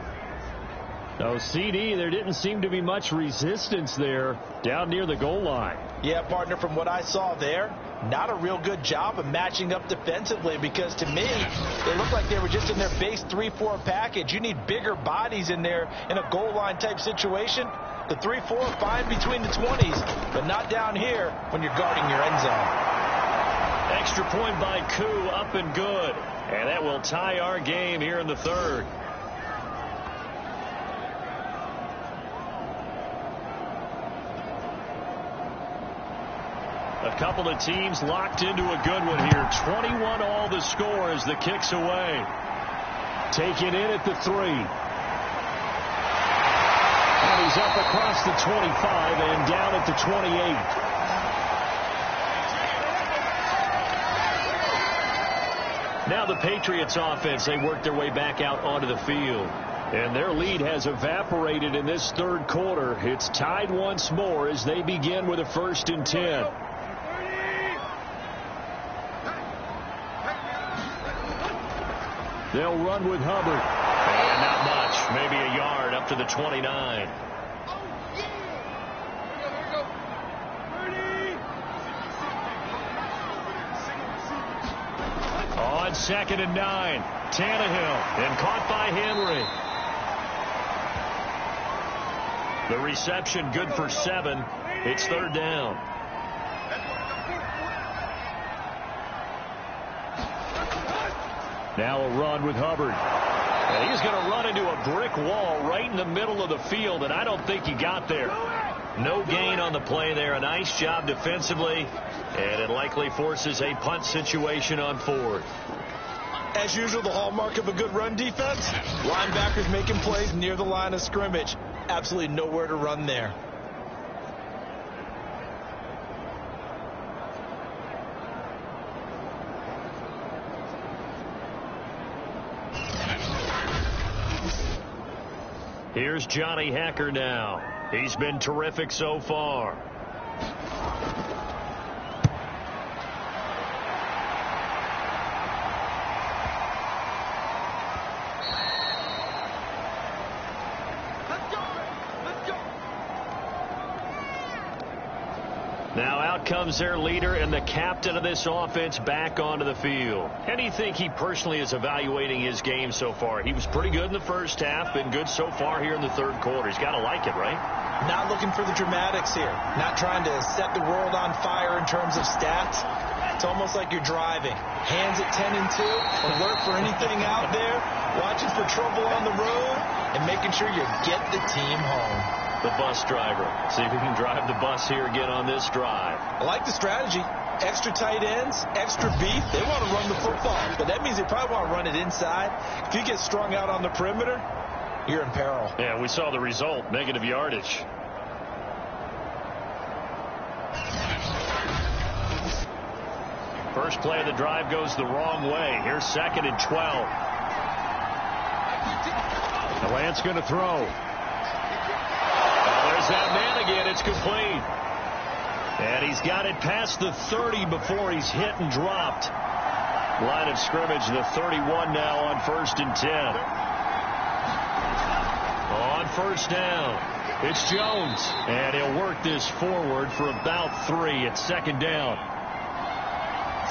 No, CD, there didn't seem to be much resistance there down near the goal line.
Yeah, partner, from what I saw there, not a real good job of matching up defensively because to me, it looked like they were just in their base 3-4 package. You need bigger bodies in there in a goal line type situation. The 3-4 fine between the 20s, but not down here when you're guarding your end zone.
Extra point by Koo, up and good. And that will tie our game here in the 3rd. A couple of teams locked into a good one here. 21 all the score as the kick's away. Taken in at the 3. And he's up across the 25 and down at the 28. Now the Patriots offense, they work their way back out onto the field. And their lead has evaporated in this 3rd quarter. It's tied once more as they begin with a 1st and 10. They'll run with Hubbard. And not much. Maybe a yard up to the 29. On 2nd and 9. Tannehill. And caught by Henry. The reception good for 7. It's 3rd down. Now a run with Hubbard. And he's going to run into a brick wall right in the middle of the field, and I don't think he got there. No gain on the play there. A nice job defensively, and it likely forces a punt situation on 4th.
As usual, the hallmark of a good run defense, linebackers making plays near the line of scrimmage. Absolutely nowhere to run there.
Here's Johnny Hacker now. He's been terrific so far. Now out comes their leader and the captain of this offense back onto the field. How do you think he personally is evaluating his game so far? He was pretty good in the first half, been good so far here in the third quarter. He's got to like it, right?
Not looking for the dramatics here. Not trying to set the world on fire in terms of stats. It's almost like you're driving. Hands at 10 and 2, alert for anything out there, watching for trouble on the road, and making sure you get the team home.
The bus driver. See if he can drive the bus here again on this drive.
I like the strategy. Extra tight ends, extra beef. They want to run the football, but that means they probably want to run it inside. If you get strung out on the perimeter, you're in peril.
Yeah, we saw the result, negative yardage. First play of the drive goes the wrong way. Here's 2nd and 12. Lance going to throw. There's that man again. It's complete. And he's got it past the 30 before he's hit and dropped. Line of scrimmage, the 31 now on 1st and 10. On first down, it's Jones. And he'll work this forward for about 3 at 2nd down.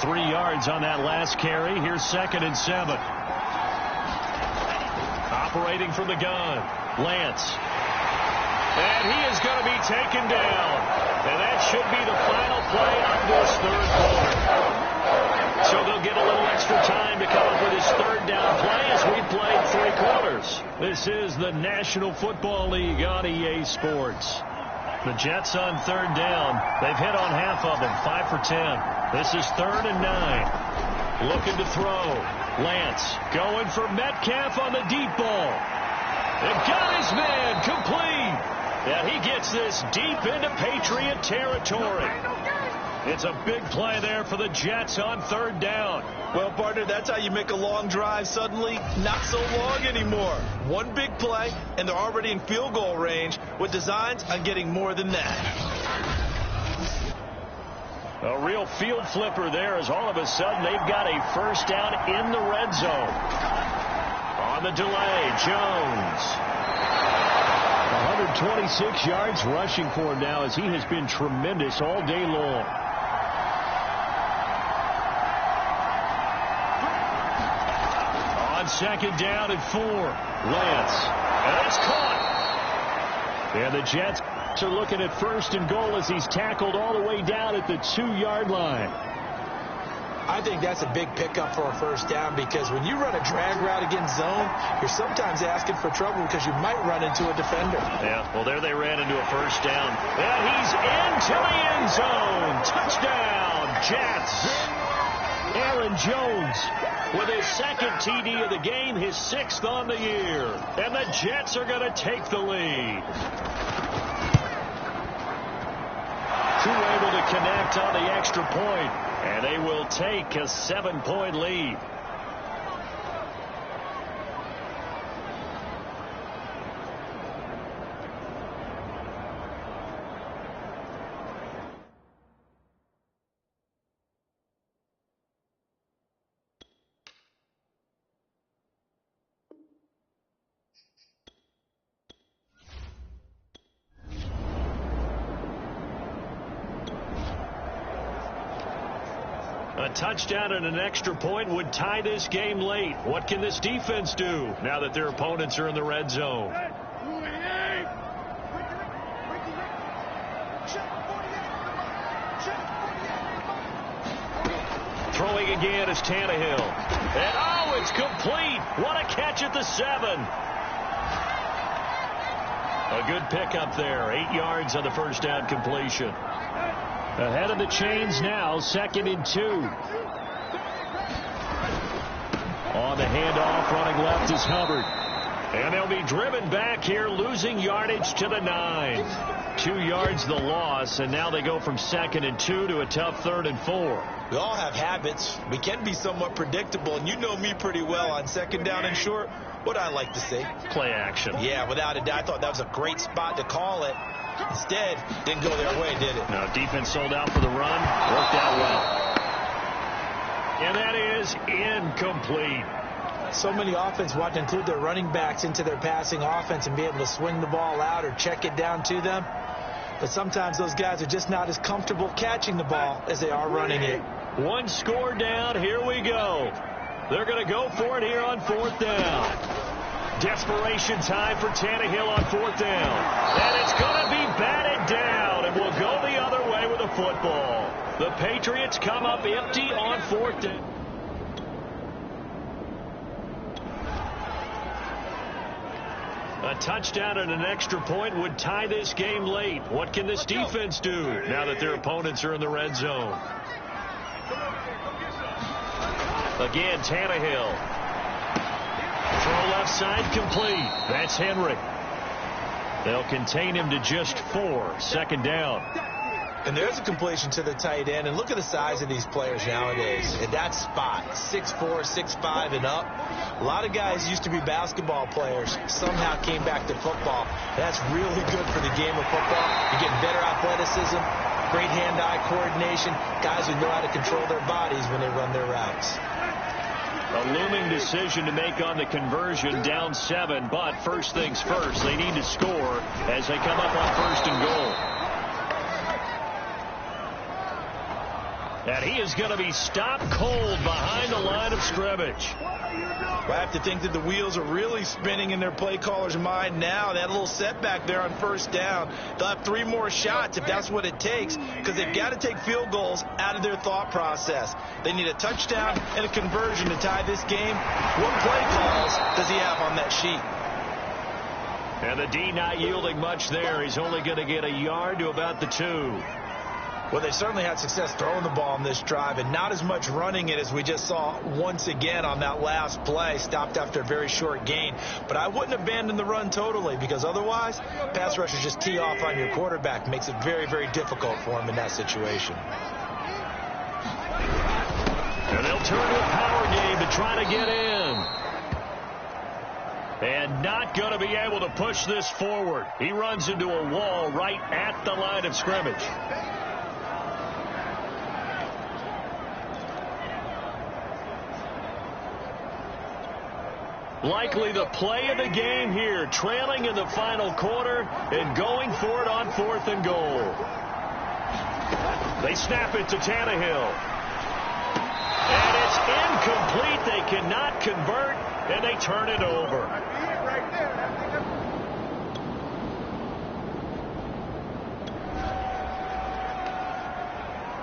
3 yards on that last carry. Here's 2nd and 7. Operating from the gun, Lance. And he is going to be taken down. And that should be the final play of this third quarter. So they'll get a little extra time to come up with his 3rd down play as we played 3 quarters. This is the National Football League on EA Sports. The Jets on 3rd down. They've hit on half of them, 5 for 10. This is 3rd and 9. Looking to throw. Lance going for Metcalf on the deep ball. And got his man complete. And he gets this deep into Patriot territory. It's a big play there for the Jets on 3rd down.
Well, partner, that's how you make a long drive suddenly not so long anymore. One big play, and they're already in field goal range with designs on getting more than that.
A real field flipper there as all of a sudden they've got a 1st down in the red zone. On the delay, Jones. 126 yards rushing for him now as he has been tremendous all day long. On 2nd down and 4, Lance. And it's caught. And the Jets are looking at 1st and goal as he's tackled all the way down at the 2-yard line.
I think that's a big pickup for a 1st down because when you run a drag route against zone, you're sometimes asking for trouble because you might run into a defender.
Yeah, well, there they ran into a 1st down. And he's into the end zone. Touchdown, Jets. Aaron Jones with his 2nd TD of the game, his 6th on the year. And the Jets are going to take the lead. Crew able to connect on the extra point. And they will take a 7-point lead. A touchdown and an extra point would tie this game late. What can this defense do now that their opponents are in the red zone? Throwing again is Tannehill. And oh, it's complete. What a catch at the 7. A good pickup there. 8 yards on the 1st down completion. Ahead of the chains now, 2nd and 2. On the handoff, running left is Hubbard. And they'll be driven back here, losing yardage to the 9. 2 yards the loss, and now they go from 2nd and 2 to a tough 3rd and 4.
We all have habits. We can be somewhat predictable, and you know me pretty well on 2nd down and short. What I like to say?
Play action.
Yeah, without a doubt. I thought that was a great spot to call it. Instead, didn't go their way, did it?
No, defense sold out for the run. Worked out well. And that is incomplete.
So many offense want to include their running backs into their passing offense and be able to swing the ball out or check it down to them. But sometimes those guys are just not as comfortable catching the ball as they are running it.
1 score down. Here we go. They're going to go for it here on 4th down. Desperation time for Tannehill on 4th down. And it's going to be batted down, and we'll go the other way with the football. The Patriots come up empty on 4th down. A touchdown and an extra point would tie this game late. What can this defense do now that their opponents are in the red zone? Again, Tannehill. Throw left side complete. That's Henry. They'll contain him to just 4. 2nd down.
And there's a completion to the tight end. And look at the size of these players nowadays. In that spot, 6'4", 6'5", and up. A lot of guys used to be basketball players. Somehow came back to football. That's really good for the game of football. You're getting better athleticism, great hand-eye coordination, guys who know how to control their bodies when they run their routes.
A looming decision to make on the conversion, down 7. But first things first, they need to score as they come up on 1st and goal. And he is going to be stopped cold behind the line of scrimmage.
I have to think that the wheels are really spinning in their play caller's mind now. They had a little setback there on 1st down. They'll have 3 more shots if that's what it takes, because they've got to take field goals out of their thought process. They need a touchdown and a conversion to tie this game. What play calls does he have on that sheet?
And the D not yielding much there. He's only going to get a yard to about the 2.
Well, they certainly had success throwing the ball on this drive, and not as much running it as we just saw once again on that last play. Stopped after a very short gain. But I wouldn't abandon the run totally, because otherwise, pass rushers just tee off on your quarterback. Makes it very, very difficult for him in that situation.
And they'll turn to a power game to try to get in. And not going to be able to push this forward. He runs into a wall right at the line of scrimmage. Likely the play of the game here, trailing in the final quarter and going for it on 4th and goal. They snap it to Tannehill. And it's incomplete. They cannot convert, and they turn it over.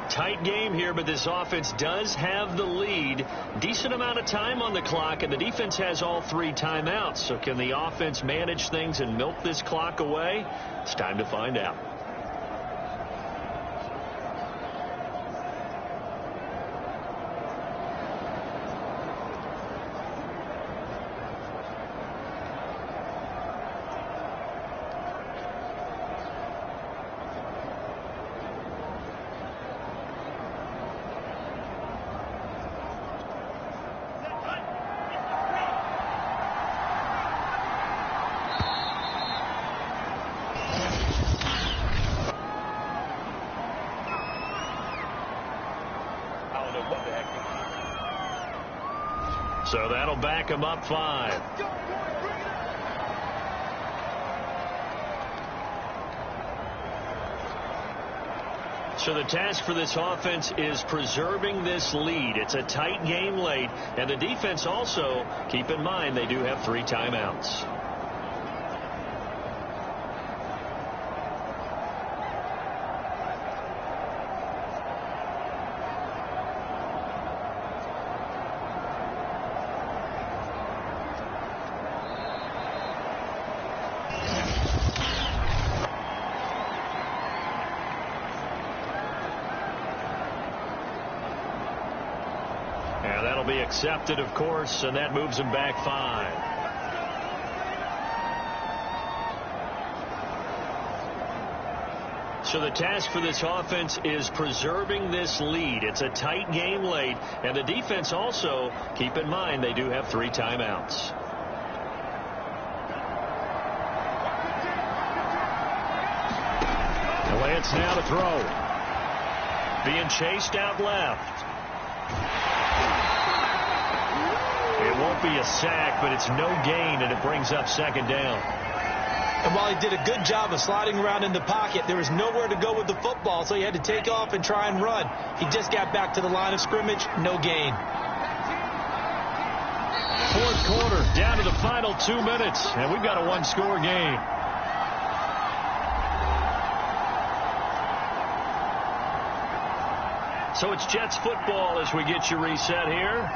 Tight game here, but this offense does have the lead. Decent amount of time on the clock, and the defense has all 3 timeouts. So can the offense manage things and milk this clock away? It's time to find out. So that'll back him up 5. So the task for this offense is preserving this lead. It's a tight game late, and the defense also, keep in mind, they do have 3 timeouts. And that'll be accepted, of course, and that moves them back 5. So the task for this offense is preserving this lead. It's a tight game late, and the defense also, keep in mind, they do have 3 timeouts.
The Lance now to throw.
Being chased out left. It won't be a sack, but it's no gain, and it brings up 2nd down.
And while he did a good job of sliding around in the pocket, there was nowhere to go with the football, so he had to take off and try and run. He just got back to the line of scrimmage, no gain.
4th quarter, down to the final 2 minutes, and we've got a 1-score game. So it's Jets football as we get you reset here.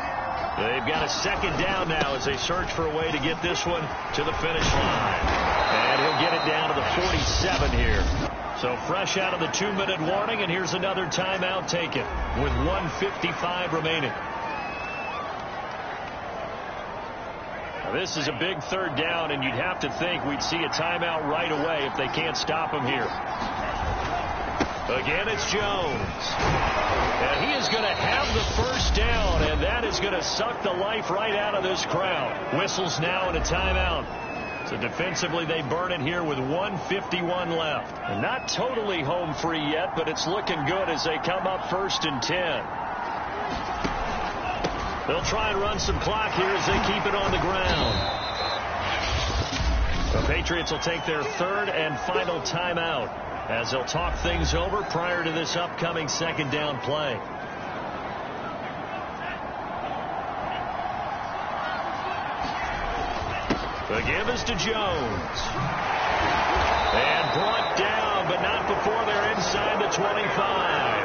They've got a 2nd down now as they search for a way to get this one to the finish line. And he'll get it down to the 47 here. So fresh out of the 2-minute warning, and here's another timeout taken with 1:55 remaining. Now this is a big 3rd down, and you'd have to think we'd see a timeout right away if they can't stop him here. Again, it's Jones. And he is going to have the 1st down, and that is going to suck the life right out of this crowd. Whistles now and a timeout. So defensively, they burn it here with 1:51 left. And not totally home free yet, but it's looking good as they come up 1st and 10. They'll try and run some clock here as they keep it on the ground. The Patriots will take their 3rd and final timeout as they'll talk things over prior to this upcoming 2nd down play. The give is to Jones. And brought down, but not before they're inside the 25.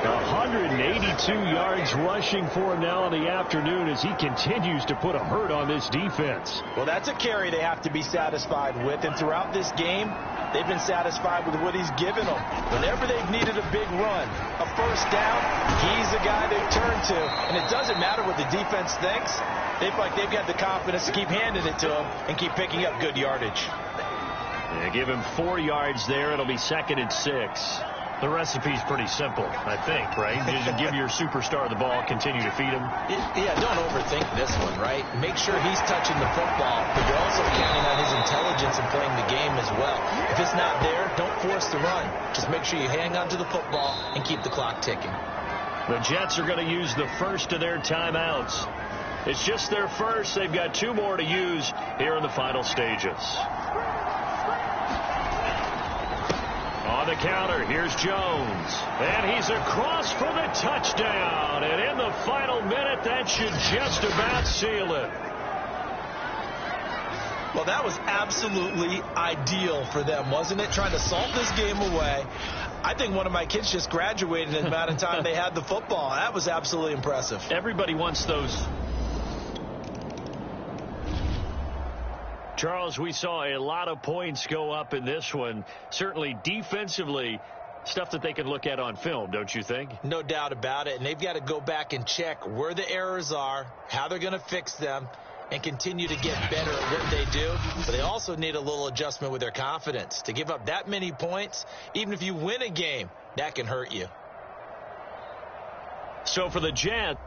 182 yards rushing for him now in the afternoon as he continues to put a hurt on this defense.
Well, that's a carry they have to be satisfied with, and throughout this game, they've been satisfied with what he's given them. Whenever they've needed a big run, a 1st down, he's the guy they turn to. And it doesn't matter what the defense thinks. They feel like they've got the confidence to keep handing it to him and keep picking up good yardage.
Yeah, give him 4 yards there. It'll be 2nd and 6. The recipe's pretty simple, I think, right? Just give your superstar the ball, continue to feed him.
Yeah, don't overthink this one, right? Make sure he's touching the football, but you're also counting on his intelligence in playing the game as well. If it's not there, don't force the run. Just make sure you hang on to the football and keep the clock ticking.
The Jets are going to use the 1st of their timeouts. It's just their 1st. They've got 2 more to use here in the final stages. On the counter, here's Jones. And he's across for the touchdown. And in the final minute, that should just about seal it.
Well, that was absolutely ideal for them, wasn't it? Trying to salt this game away. I think one of my kids just graduated in the amount of time they had the football. That was absolutely impressive.
Everybody wants those. Charles, we saw a lot of points go up in this one. Certainly defensively, stuff that they can look at on film, don't you think?
No doubt about it. And they've got to go back and check where the errors are, how they're going to fix them, and continue to get better at what they do. But they also need a little adjustment with their confidence. To give up that many points, even if you win a game, that can hurt you.
So for the Jets,